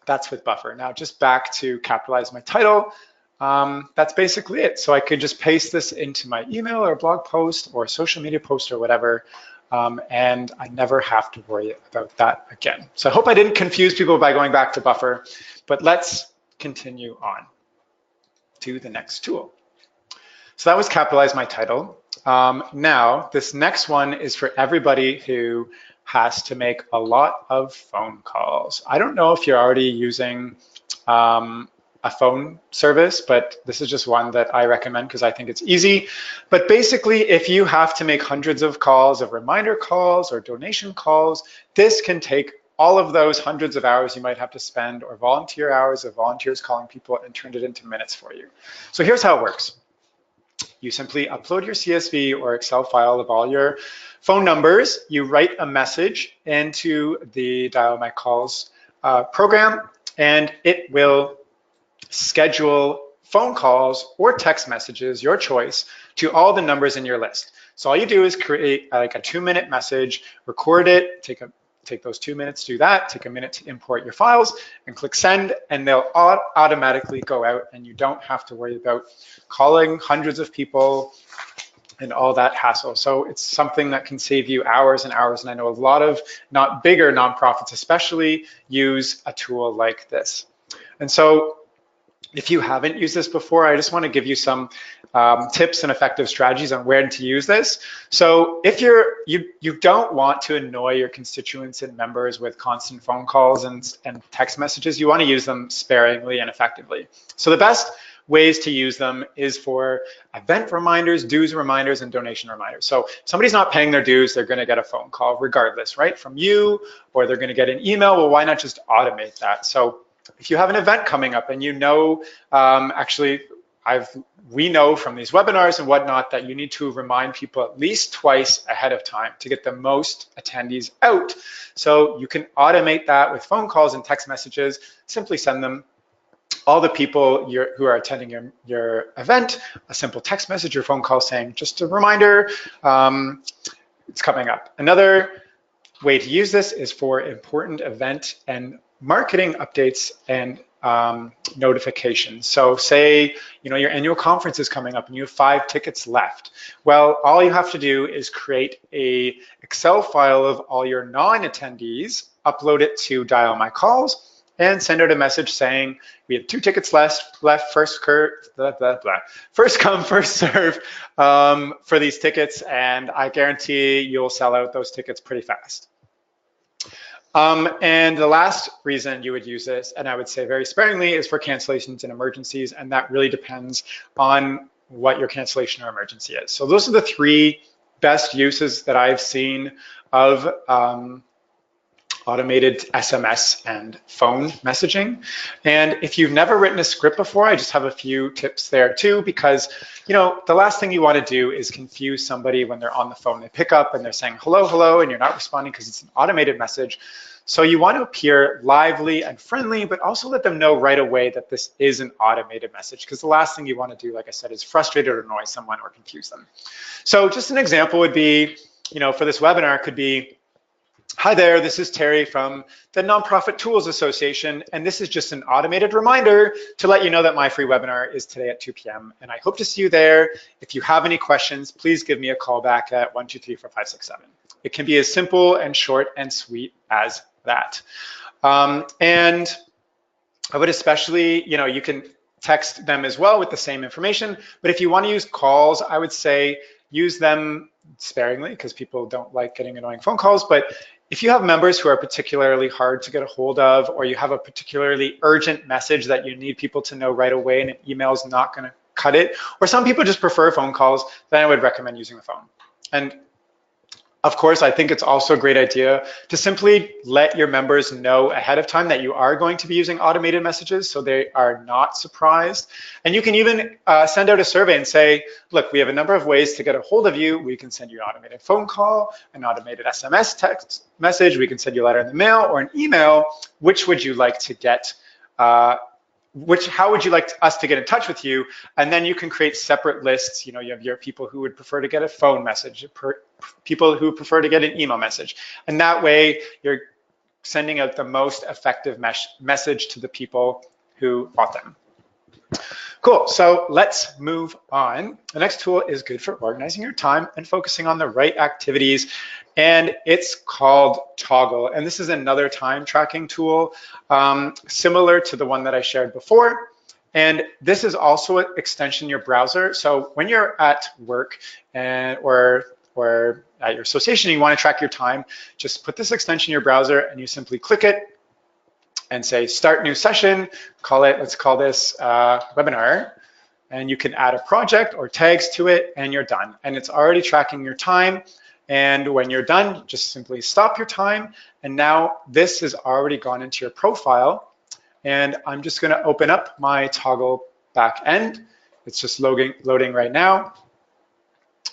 that's with Buffer. Now just back to capitalize my title. That's basically it. So I could just paste this into my email or blog post or social media post or whatever, and I never have to worry about that again. So I hope I didn't confuse people by going back to Buffer, but let's continue on to the next tool. So that was capitalize my title. Now, this next one is for everybody who has to make a lot of phone calls. I don't know if you're already using a phone service, but this is just one that I recommend because I think it's easy. But basically, if you have to make hundreds of calls, of reminder calls or donation calls, this can take all of those hundreds of hours you might have to spend, or volunteer hours of volunteers calling people, and turn it into minutes for you. So here's how it works. You simply upload your CSV or Excel file of all your phone numbers. You write a message into the Dial My Calls program, and it will schedule phone calls or text messages, your choice, to all the numbers in your list. So all you do is create like a 2-minute message, record it, take those 2 minutes, do that, take a minute to import your files, and click send, and they'll automatically go out, and you don't have to worry about calling hundreds of people and all that hassle. So it's something that can save you hours and hours, and I know a lot of bigger nonprofits especially use a tool like this. And so if you haven't used this before, I just want to give you some tips and effective strategies on where to use this. So if you don't want to annoy your constituents and members with constant phone calls and text messages, you want to use them sparingly and effectively. So the best ways to use them is for event reminders, dues reminders, and donation reminders. So if somebody's not paying their dues, they're going to get a phone call regardless, right, from you, or they're going to get an email. Well, why not just automate that? So if you have an event coming up and you know, we know from these webinars and whatnot that you need to remind people at least twice ahead of time to get the most attendees out. So you can automate that with phone calls and text messages. Simply send them, all the people who are attending your event, a simple text message or phone call saying, just a reminder, it's coming up. Another way to use this is for important event and marketing updates and notifications. So say, your annual conference is coming up and you have 5 tickets left. Well, all you have to do is create a Excel file of all your non-attendees, upload it to Dial My Calls, and send out a message saying, we have 2 tickets left, first come, first serve for these tickets, and I guarantee you'll sell out those tickets pretty fast. And the last reason you would use this, and I would say very sparingly, is for cancellations and emergencies, and that really depends on what your cancellation or emergency is. So those are the 3 best uses that I've seen of automated SMS and phone messaging. And if you've never written a script before, I just have a few tips there too, because the last thing you want to do is confuse somebody when they're on the phone. They pick up and they're saying hello, hello, and you're not responding because it's an automated message. So you want to appear lively and friendly, but also let them know right away that this is an automated message, because the last thing you want to do, like I said, is frustrate or annoy someone or confuse them. So just an example would be, for this webinar could be, hi there, this is Terry from the Nonprofit Tools Association, and this is just an automated reminder to let you know that my free webinar is today at 2 p.m. and I hope to see you there. If you have any questions, please give me a call back at 1234567. It can be as simple and short and sweet as that. And I would especially, you can text them as well with the same information, but if you want to use calls, I would say use them sparingly because people don't like getting annoying phone calls. But if you have members who are particularly hard to get a hold of, or you have a particularly urgent message that you need people to know right away and an email is not going to cut it, or some people just prefer phone calls, then I would recommend using the phone. And of course, I think it's also a great idea to simply let your members know ahead of time that you are going to be using automated messages so they are not surprised. And you can even send out a survey and say, look, we have a number of ways to get a hold of you. We can send you an automated phone call, an automated SMS text message. We can send you a letter in the mail or an email. Which would you like to get? How would you like us to get in touch with you? And then you can create separate lists. You have your people who would prefer to get a phone message, people who prefer to get an email message. And that way you're sending out the most effective message to the people who want them. Cool, so let's move on. The next tool is good for organizing your time and focusing on the right activities, and it's called Toggle. And this is another time tracking tool similar to the one that I shared before. And this is also an extension in your browser. So when you're at work or or at your association, you want to track your time, just put this extension in your browser and you simply click it and say start new session, let's call this webinar, and you can add a project or tags to it and you're done. And it's already tracking your time. And when you're done, just simply stop your time. And now this has already gone into your profile. And I'm just gonna open up my Toggle back end. It's just loading right now.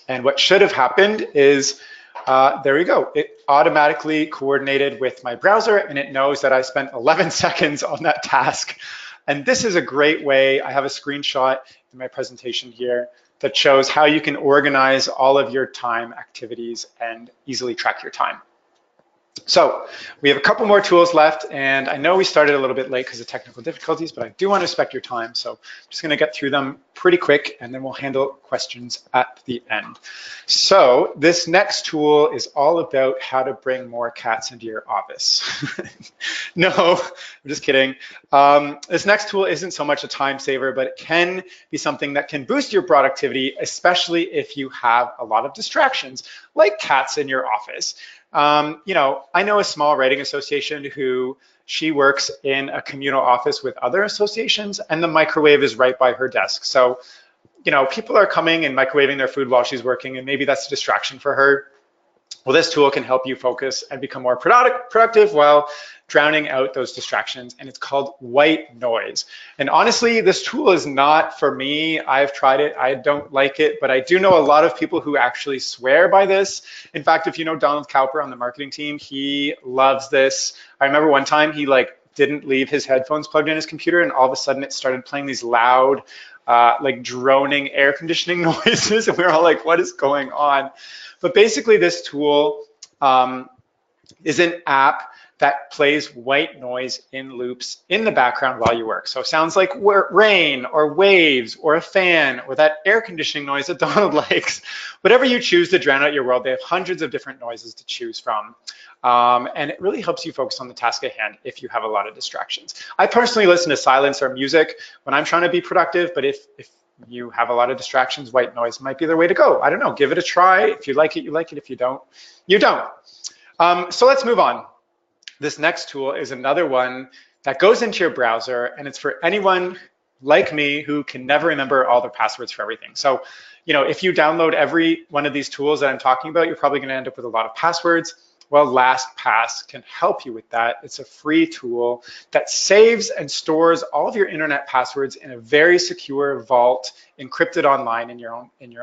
And what should have happened is, there we go. It automatically coordinated with my browser and it knows that I spent 11 seconds on that task. And this is a great way. I have a screenshot in my presentation here that shows how you can organize all of your time activities and easily track your time. So we have a couple more tools left, and I know we started a little bit late because of technical difficulties, but I do want to respect your time. So I'm just going to get through them pretty quick, and then we'll handle questions at the end. So this next tool is all about how to bring more cats into your office. No, I'm just kidding. This next tool isn't so much a time saver, but it can be something that can boost your productivity, especially if you have a lot of distractions, like cats in your office. You know, I know a small writing association who she works in a communal office with other associations and the microwave is right by her desk. So, you know, people are coming and microwaving their food while she's working and maybe that's a distraction for her. Well, this tool can help you focus and become more productive while drowning out those distractions, and it's called white noise. And honestly, this tool is not for me. I've tried it, I don't like it, but I do know a lot of people who actually swear by this. In fact, if you know Donald Cowper on the marketing team, he loves this. I remember one time he didn't leave his headphones plugged in his computer and all of a sudden it started playing these loud, like droning air conditioning noises, and we were all like, what is going on? But basically this tool is an app that plays white noise in loops in the background while you work. So sounds like rain or waves or a fan or that air conditioning noise that Donald likes. Whatever you choose to drown out your world, they have hundreds of different noises to choose from. And it really helps you focus on the task at hand if you have a lot of distractions. I personally listen to silence or music when I'm trying to be productive, but if you have a lot of distractions, white noise might be the way to go. I don't know, give it a try. If you like it, you like it. If you don't, you don't. So let's move on. This next tool is another one that goes into your browser, and it's for anyone like me who can never remember all the passwords for everything. So, you know, if you download every one of these tools that I'm talking about, you're probably gonna end up with a lot of passwords. Well, LastPass can help you with that. It's a free tool that saves and stores all of your internet passwords in a very secure vault, encrypted online in your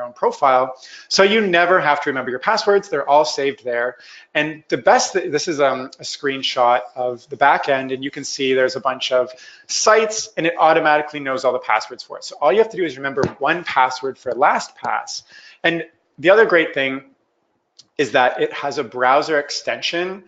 own profile. So you never have to remember your passwords. They're all saved there. And the best, this is a screenshot of the back end, and you can see there's a bunch of sites and it automatically knows all the passwords for it. So all you have to do is remember one password for LastPass. And the other great thing is that it has a browser extension.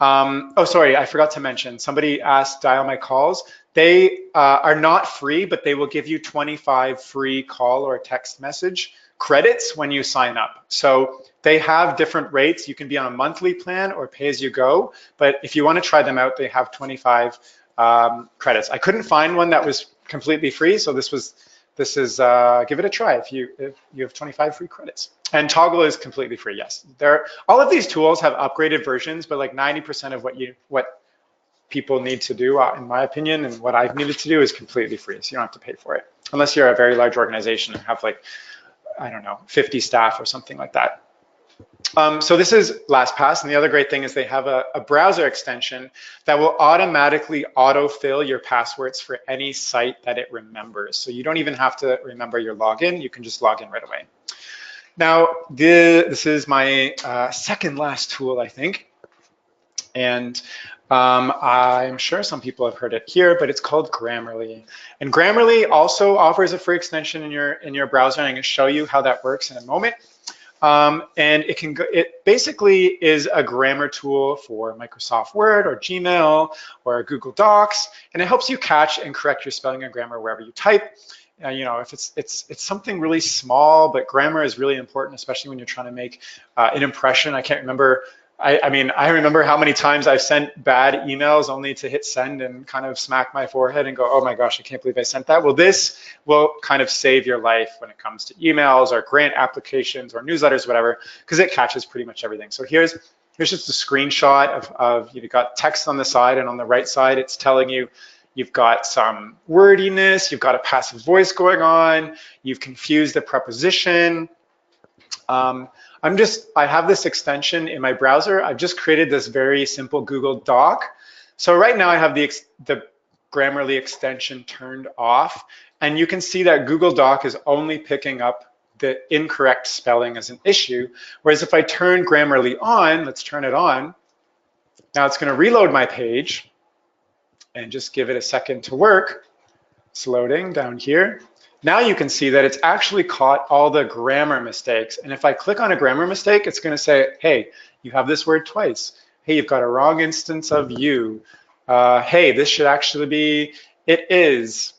Oh, sorry, I forgot to mention, somebody asked Dial My Calls. They are not free, but they will give you 25 free call or text message credits when you sign up. So they have different rates. You can be on a monthly plan or pay as you go, but if you want to try them out, they have 25 credits. I couldn't find one that was completely free, so this is give it a try if you have 25 free credits. And Toggle is completely free, yes. All of these tools have upgraded versions, but like 90% of what people need to do, in my opinion, and what I've needed to do is completely free, so you don't have to pay for it. Unless you're a very large organization and have like, I don't know, 50 staff or something like that. So this is LastPass, and the other great thing is they have a browser extension that will automatically autofill your passwords for any site that it remembers. So you don't even have to remember your login, you can just log in right away. Now, this is my second last tool, I think. And I'm sure some people have heard it here, but it's called Grammarly. And Grammarly also offers a free extension in your browser, and I'm going to show you how that works in a moment. And it basically is a grammar tool for Microsoft Word or Gmail or Google Docs, and it helps you catch and correct your spelling and grammar wherever you type. You know, if it's something really small, but grammar is really important, especially when you're trying to make an impression. I can't remember I mean, I remember how many times I've sent bad emails only to hit send and kind of smack my forehead and go, oh my gosh, I can't believe I sent that. Well, this will kind of save your life when it comes to emails or grant applications or newsletters, whatever, because it catches pretty much everything. So here's just a screenshot of you've got text on the side, and on the right side, it's telling you you've got some wordiness, you've got a passive voice going on, you've confused the preposition. I have this extension in my browser. I've just created this very simple Google Doc. So right now I have the Grammarly extension turned off, and you can see that Google Doc is only picking up the incorrect spelling as an issue. Whereas if I turn Grammarly on, let's turn it on. Now it's going to reload my page and just give it a second to work. It's loading down here. Now you can see that it's actually caught all the grammar mistakes. And if I click on a grammar mistake, it's going to say, hey, you have this word twice. Hey, you've got a wrong instance of you. Hey, this should actually be it is,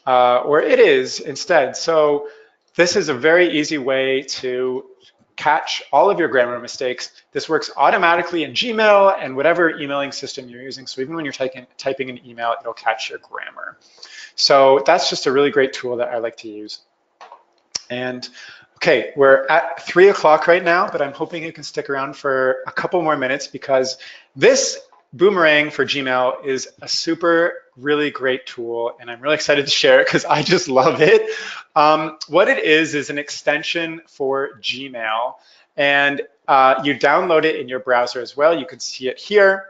or it is instead. So this is a very easy way to catch all of your grammar mistakes. This works automatically in Gmail and whatever emailing system you're using. So even when you're typing an email, it'll catch your grammar. So that's just a really great tool that I like to use. And okay, we're at 3 o'clock right now, but I'm hoping you can stick around for a couple more minutes because this Boomerang for Gmail is a really great tool, and I'm really excited to share it because I just love it. What it is an extension for Gmail, and you download it in your browser as well. You can see it here.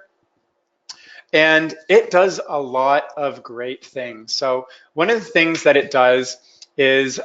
And it does a lot of great things. So one of the things that it does is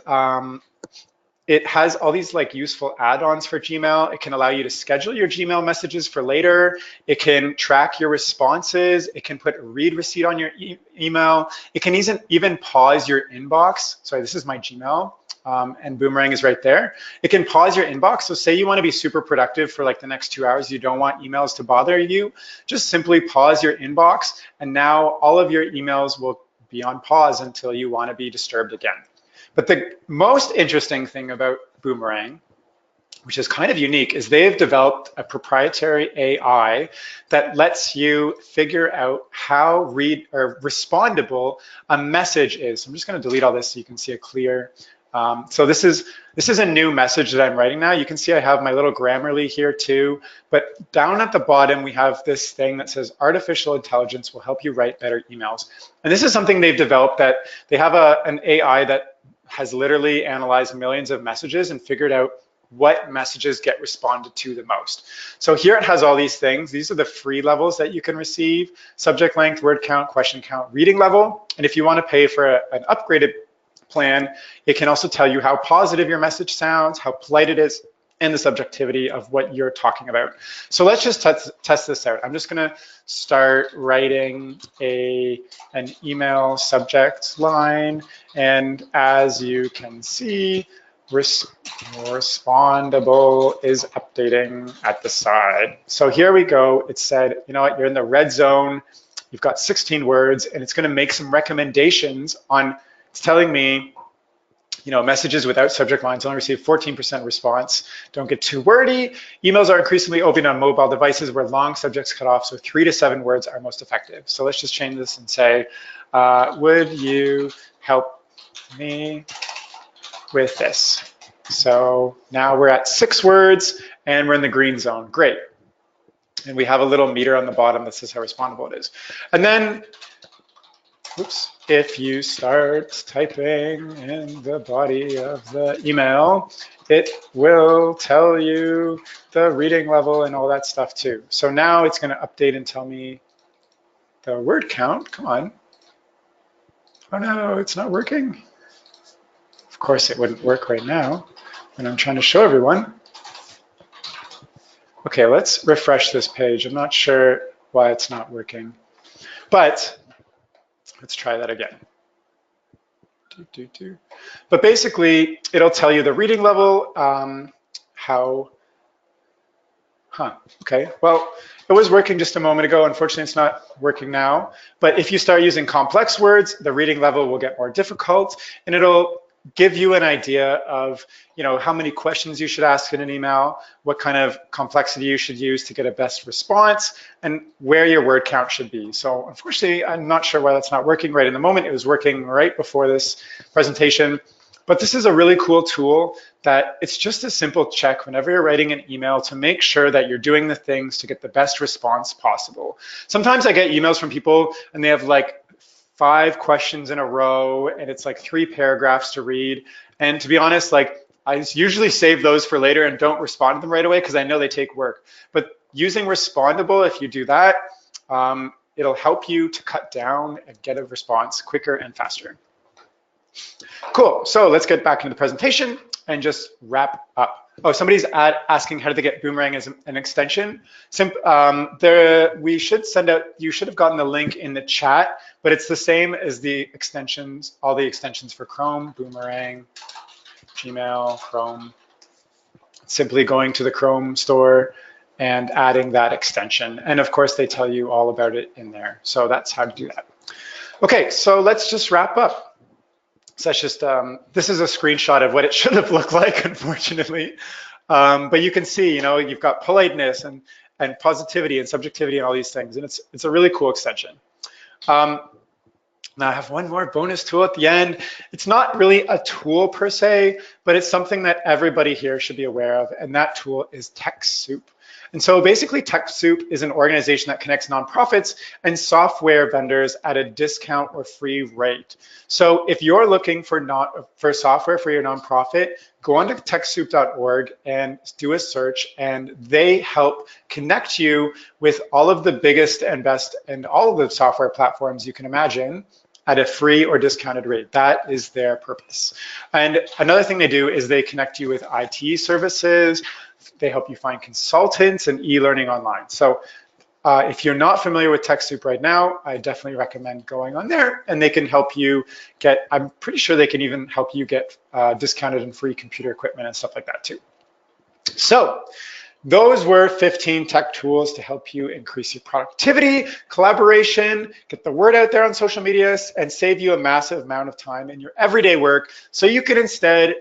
it has all these like useful add-ons for Gmail. It can allow you to schedule your Gmail messages for later. It can track your responses. It can put a read receipt on your email. It can even pause your inbox. Sorry, this is my Gmail. And Boomerang is right there. It can pause your inbox. So say you want to be super productive for like the next 2 hours, you don't want emails to bother you, just simply pause your inbox, and now all of your emails will be on pause until you want to be disturbed again. But the most interesting thing about Boomerang, which is kind of unique, is they've developed a proprietary AI that lets you figure out how respondable a message is. So I'm just going to delete all this so you can see a clear. So this is a new message that I'm writing now. You can see I have my little Grammarly here too, but down at the bottom we have this thing that says artificial intelligence will help you write better emails. And this is something they've developed, that they have an AI that has literally analyzed millions of messages and figured out what messages get responded to the most. So here it has all these things. These are the free levels that you can receive: subject length, word count, question count, reading level. And if you want to pay for an upgraded plan, it can also tell you how positive your message sounds, how polite it is, and the subjectivity of what you're talking about. So let's just test this out. I'm just gonna start writing an email subject line, and as you can see, respondable is updating at the side. So here we go. It said, you know what, you're in the red zone. You've got 16 words, and it's gonna make some recommendations on, it's telling me, you know, messages without subject lines only receive 14% response. Don't get too wordy. Emails are increasingly open on mobile devices where long subjects cut off, so 3 to 7 words are most effective. So let's just change this and say, would you help me with this? So now we're at 6 words and we're in the green zone. Great. And we have a little meter on the bottom that says how respondable it is. And then, oops, if you start typing in the body of the email, it will tell you the reading level and all that stuff too. So now it's going to update and tell me the word count. Come on. Oh no, it's not working. Of course it wouldn't work right now when I'm trying to show everyone. Okay, let's refresh this page. I'm not sure why it's not working, but let's try that again. But basically, it'll tell you the reading level, okay. Well, it was working just a moment ago. Unfortunately, it's not working now. But if you start using complex words, the reading level will get more difficult, and it'll give you an idea of, how many questions you should ask in an email, what kind of complexity you should use to get a best response, and where your word count should be. So unfortunately, I'm not sure why that's not working right in the moment. It was working right before this presentation. But this is a really cool tool that it's just a simple check whenever you're writing an email to make sure that you're doing the things to get the best response possible. Sometimes I get emails from people and they have like 5 questions in a row and it's like 3 paragraphs to read. And to be honest, like I usually save those for later and don't respond to them right away because I know they take work. But using Respondable, if you do that, it'll help you to cut down and get a response quicker and faster. Cool, so let's get back into the presentation and just wrap up. Oh, somebody's asking how do they get Boomerang as an extension. We should send out, you should have gotten the link in the chat, but it's the same as the extensions, all the extensions for Chrome, Boomerang, Gmail, Chrome. Simply going to the Chrome store and adding that extension. And of course, they tell you all about it in there. So that's how to do that. Okay, so let's just wrap up. So that's just, this is a screenshot of what it should have looked like, unfortunately. But you can see, you've got politeness and positivity and subjectivity and all these things. And it's a really cool extension. Now I have one more bonus tool at the end. It's not really a tool per se, but it's something that everybody here should be aware of. And that tool is TechSoup. And so basically TechSoup is an organization that connects nonprofits and software vendors at a discount or free rate. So if you're looking for software for your nonprofit, go on to TechSoup.org and do a search, and they help connect you with all of the biggest and best and all of the software platforms you can imagine at a free or discounted rate. That is their purpose. And another thing they do is they connect you with IT services. They help you find consultants and e-learning online. So if you're not familiar with TechSoup right now, I definitely recommend going on there, and they can help you get, I'm pretty sure they can even help you get discounted and free computer equipment and stuff like that too. So those were 15 tech tools to help you increase your productivity, collaboration, get the word out there on social media, and save you a massive amount of time in your everyday work so you can instead,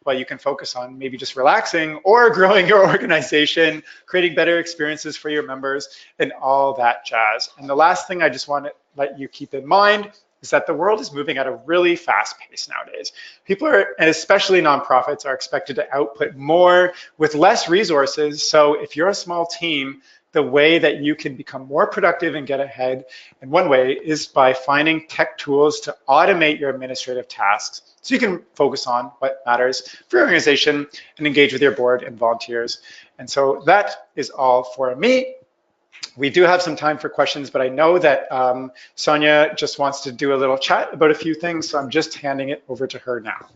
well, you can focus on maybe just relaxing or growing your organization, creating better experiences for your members, and all that jazz. And the last thing I just want to let you keep in mind is that the world is moving at a really fast pace nowadays. People are, and especially nonprofits, are expected to output more with less resources. So if you're a small team, the way that you can become more productive and get ahead, and one way is by finding tech tools to automate your administrative tasks so you can focus on what matters for your organization and engage with your board and volunteers. And so that is all for me. We do have some time for questions, but I know that Sonia just wants to do a little chat about a few things, so I'm just handing it over to her now.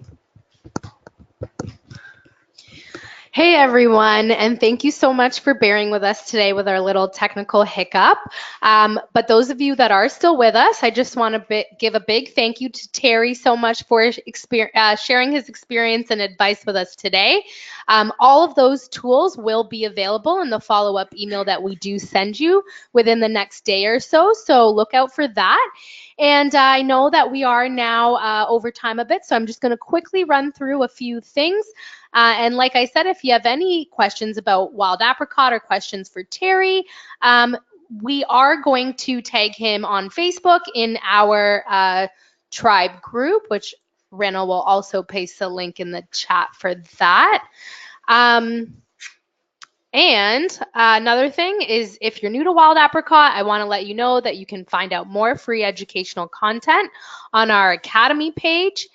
Hey everyone, and thank you so much for bearing with us today with our little technical hiccup. But those of you that are still with us, I just want to give a big thank you to Terry so much for sharing his experience and advice with us today. All of those tools will be available in the follow-up email that we do send you within the next day or so, so look out for that. And I know that we are now over time a bit, so I'm just going to quickly run through a few things. And like I said, if you have any questions about Wild Apricot or questions for Terry, we are going to tag him on Facebook in our tribe group, which Rena will also paste the link in the chat for that. And another thing is, if you're new to Wild Apricot, I want to let you know that you can find out more free educational content on our Academy page,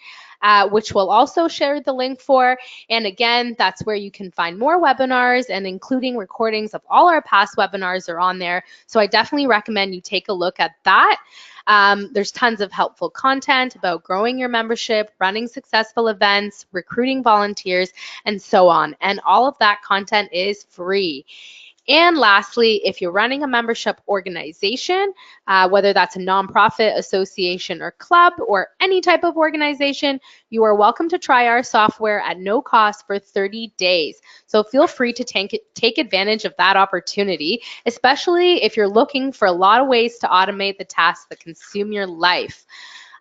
which we'll also share the link for. And again, that's where you can find more webinars, and including recordings of all our past webinars are on there. So I definitely recommend you take a look at that. There's tons of helpful content about growing your membership, running successful events, recruiting volunteers, and so on. And all of that content is free. And lastly, if you're running a membership organization, whether that's a nonprofit, association, or club, or any type of organization, you are welcome to try our software at no cost for 30 days. So feel free to take advantage of that opportunity, especially if you're looking for a lot of ways to automate the tasks that consume your life.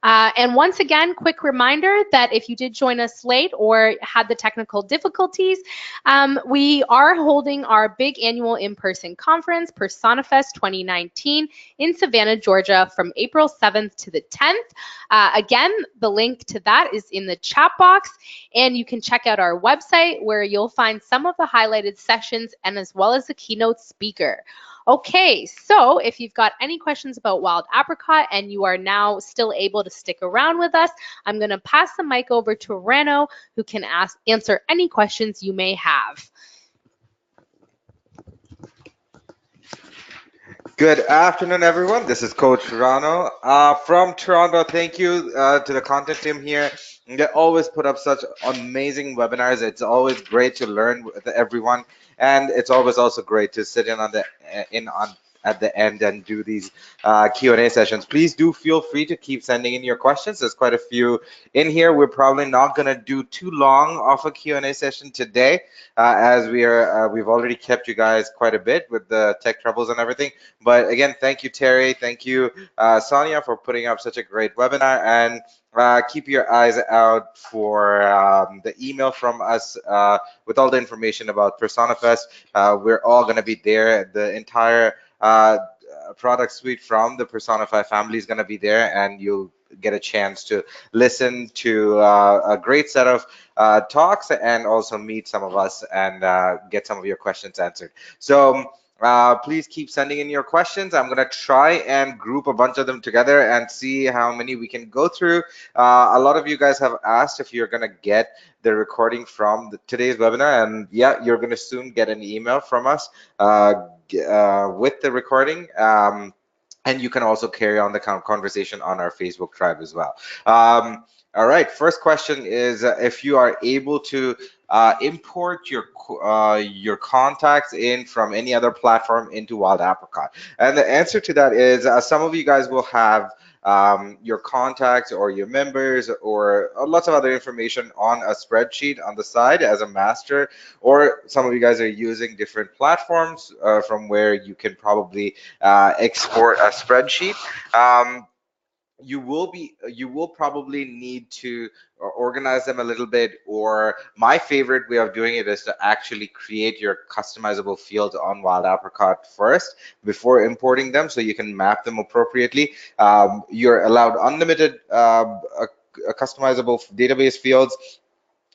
And once again, quick reminder that if you did join us late or had the technical difficulties, we are holding our big annual in-person conference, PersonaFest 2019, in Savannah, Georgia, from April 7th to the 10th. Again, the link to that is in the chat box, and you can check out our website where you'll find some of the highlighted sessions and as well as the keynote speaker. Okay, so if you've got any questions about wild apricot and you are now still able to stick around with us, I'm going to pass the mic over to Rano, who can answer any questions you may have. Good afternoon, everyone. This is Coach Rano from Toronto. Thank you to the content team here. They always put up such amazing webinars. It's always great to learn with everyone, and it's always also great to sit in on the in on at the end and do these Q&A sessions. Please do feel free to keep sending in your questions. There's quite a few in here. We're probably not going to do too long of a Q&A session today, as we've already kept you guys quite a bit with the tech troubles and everything. But again, thank you, Terry. Thank you, Sonia, for putting up such a great webinar. And keep your eyes out for the email from us with all the information about PersonaFest. We're all going to be there. The entire product suite from the Personify family is going to be there, and you'll get a chance to listen to a great set of talks and also meet some of us and get some of your questions answered. So please keep sending in your questions. I'm going to try and group a bunch of them together and see how many we can go through. A lot of you guys have asked if you're going to get the recording from today's webinar, and yeah, you're going to soon get an email from us with the recording. And you can also carry on the conversation on our Facebook tribe as well. All right, first question is if you are able to import your contacts in from any other platform into Wild Apricot. And the answer to that is some of you guys will have your contacts or your members or lots of other information on a spreadsheet on the side as a master, or some of you guys are using different platforms from where you can probably export a spreadsheet. You will probably need to organize them a little bit, or my favorite way of doing it is to actually create your customizable fields on Wild Apricot first before importing them, so you can map them appropriately. You're allowed unlimited customizable database fields.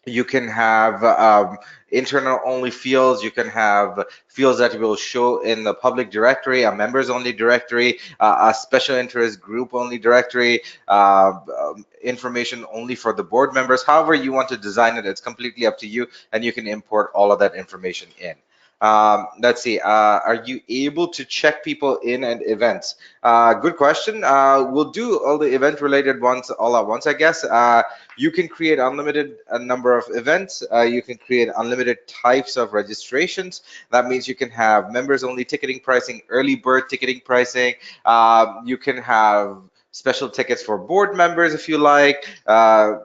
You can have internal only fields. You can have fields that will show in the public directory, a members only directory, a special interest group only directory, information only for the board members. However you want to design it, it's completely up to you, and you can import all of that information in. Let's see, are you able to check people in at events? Good question. We'll do all the event related ones all at once, I guess. You can create unlimited number of events. You can create unlimited types of registrations. That means you can have members only ticketing pricing, early bird ticketing pricing. You can have special tickets for board members if you like.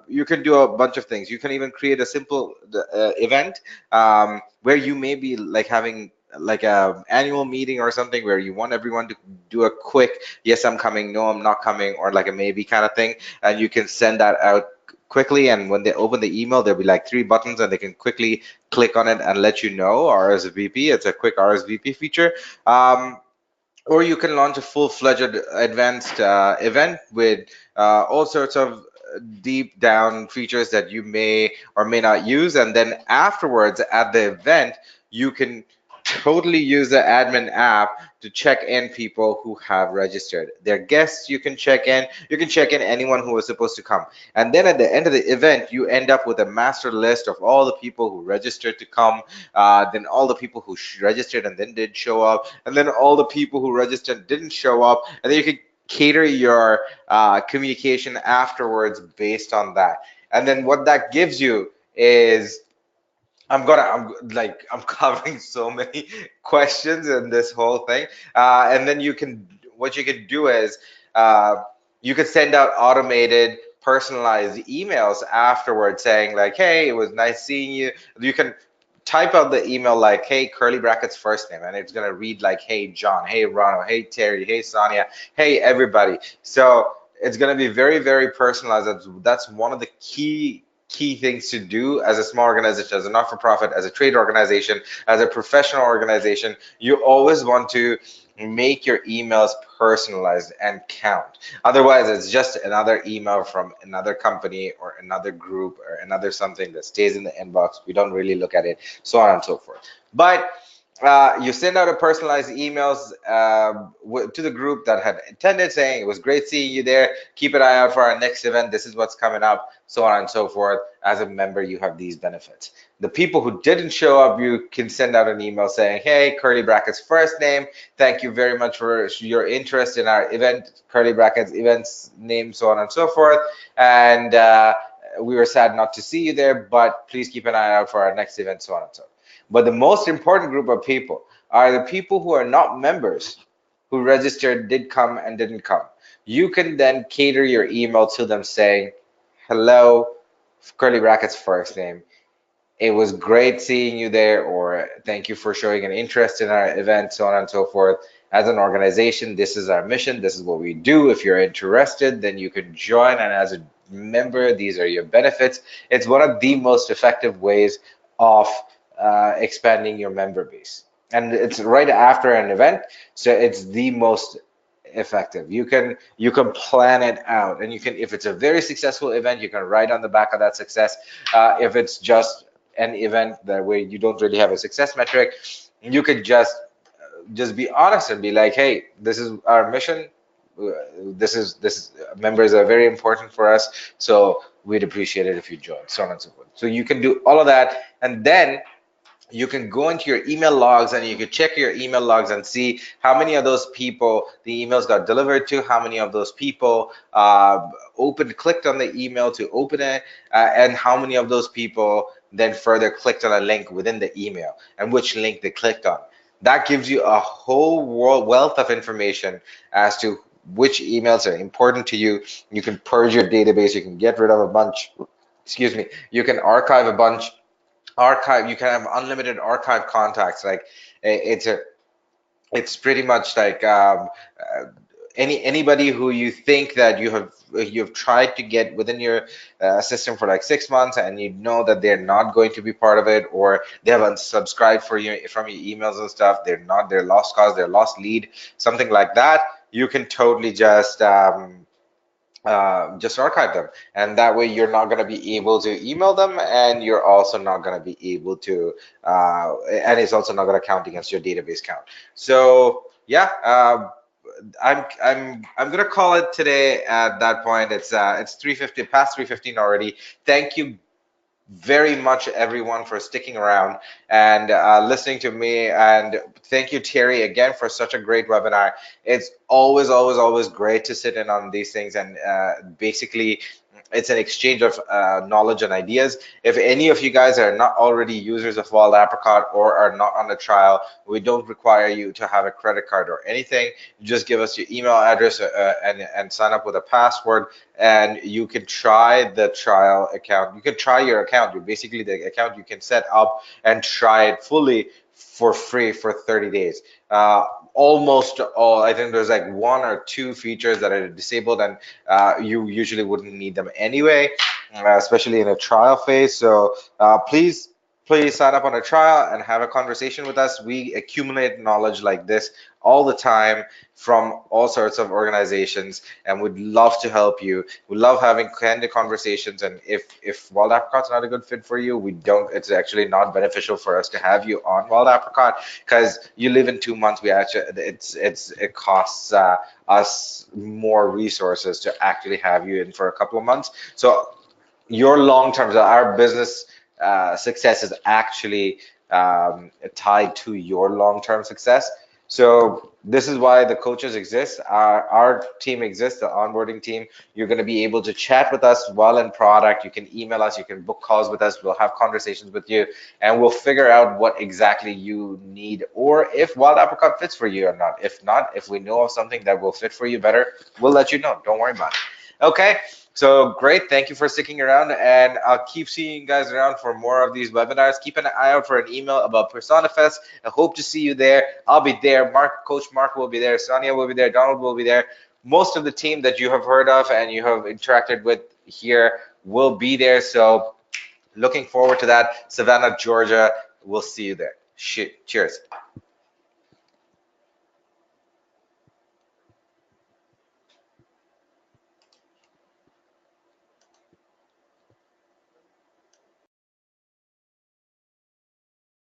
You can do a bunch of things. You can even create a simple event where you may be like having like a annual meeting or something where you want everyone to do a quick yes I'm coming, no I'm not coming, or like a maybe kind of thing, and you can send that out quickly, and when they open the email there'll be like 3 buttons and they can quickly click on it and let you know RSVP. It's a quick RSVP feature. Or you can launch a full-fledged advanced event with all sorts of deep down features that you may or may not use, and then afterwards at the event you can totally use the admin app to check in people who have registered. Their guests you can check in. You can check in anyone who was supposed to come. And then at the end of the event, you end up with a master list of all the people who registered to come, then all the people who registered and then did show up, and then all the people who registered and didn't show up. And then you can cater your communication afterwards based on that. And then what that gives you is I'm covering so many questions in this whole thing. And then what you can do is you can send out automated personalized emails afterwards saying like, hey, it was nice seeing you. You can type out the email like, hey, curly brackets first name, and it's gonna read like, hey, John, hey, Ronald, hey, Terry, hey, Sonia, hey, everybody. So It's going to be very, very personalized. That's one of the key things to do as a small organization, as a not-for-profit, as a trade organization, as a professional organization. You always want to make your emails personalized and count. Otherwise, it's just another email from another company or another group or another something that stays in the inbox. We don't really look at it, so on and so forth. But you send out a personalized emails to the group that had attended, saying it was great seeing you there. Keep an eye out for our next event. This is what's coming up, so on and so forth. As a member, you have these benefits. The people who didn't show up, you can send out an email saying, hey, curly brackets first name, thank you very much for your interest in our event, curly brackets events name, so on and so forth. And we were sad not to see you there, but please keep an eye out for our next event, so on and so forth. But the most important group of people are the people who are not members, who registered, did come and didn't come. You can then cater your email to them saying, hello, curly brackets first name. It was great seeing you there, or thank you for showing an interest in our event, so on and so forth. As an organization, this is our mission. This is what we do. If you're interested, then you can join. And as a member, these are your benefits. It's one of the most effective ways of expanding your member base. And it's right after an event, so it's the most effective. You can plan it out, and you can, if it's a very successful event, you can write on the back of that success. If it's just an event that where you don't really have a success metric, you could just be honest and be like, hey, this is our mission. This members are very important for us, so we'd appreciate it if you join, so on and so forth. So you can do all of that, and then you can go into your email logs and you can check your email logs and see how many of those people the emails got delivered to, how many of those people clicked on the email to open it, and how many of those people then further clicked on a link within the email and which link they clicked on. That gives you a whole wealth of information as to which emails are important to you. You can purge your database, you can get rid of a bunch, excuse me, you can archive a bunch, you can have unlimited archive contacts. Like it's a it's pretty much like anybody who you think that you've tried to get within your system for like 6 months, and you know that they're not going to be part of it, or they have unsubscribed from your emails and stuff. They're lost cause, they're lost lead, something like that. You can totally just archive them, and that way you're not going to be able to email them, and you're also not going to be able to and it's also not going to count against your database count. So yeah, I'm gonna call it today at that point. It's 3:50, past 3:15 already. Thank you very much everyone for sticking around and listening to me, and thank you Terry again for such a great webinar. It's always great to sit in on these things, and basically it's an exchange of knowledge and ideas. If any of you guys are not already users of Wild Apricot or are not on the trial, we don't require you to have a credit card or anything. Just give us your email address and sign up with a password, and you can try the trial account. You can try your account. You basically, the account you can set up and try it fully for free for 30 days. Almost all, I think there's like one or two features that are disabled, and you usually wouldn't need them anyway, especially in a trial phase. So please sign up on a trial and have a conversation with us. We accumulate knowledge like this all the time from all sorts of organizations, and we'd love to help you. We love having candid conversations, and if Wild Apricot's not a good fit for you, it's actually not beneficial for us to have you on Wild Apricot, because you live in 2 months. It costs us more resources to actually have you in for a couple of months. So your long term, so our business success is actually tied to your long-term success. So this is why the coaches exist. Our team exists, the onboarding team. You're going to be able to chat with us while in product. You can email us, you can book calls with us. We'll have conversations with you, and we'll figure out what exactly you need, or if Wild Apricot fits for you or not. If not, if we know of something that will fit for you better, we'll let you know. Don't worry about it. Okay. So great, thank you for sticking around, and I'll keep seeing you guys around for more of these webinars. Keep an eye out for an email about Persona Fest. I hope to see you there. I'll be there. Coach Mark will be there. Sonia will be there. Donald will be there. most of the team that you have heard of and you have interacted with here will be there. So looking forward to that. Savannah, Georgia, we'll see you there. Cheers.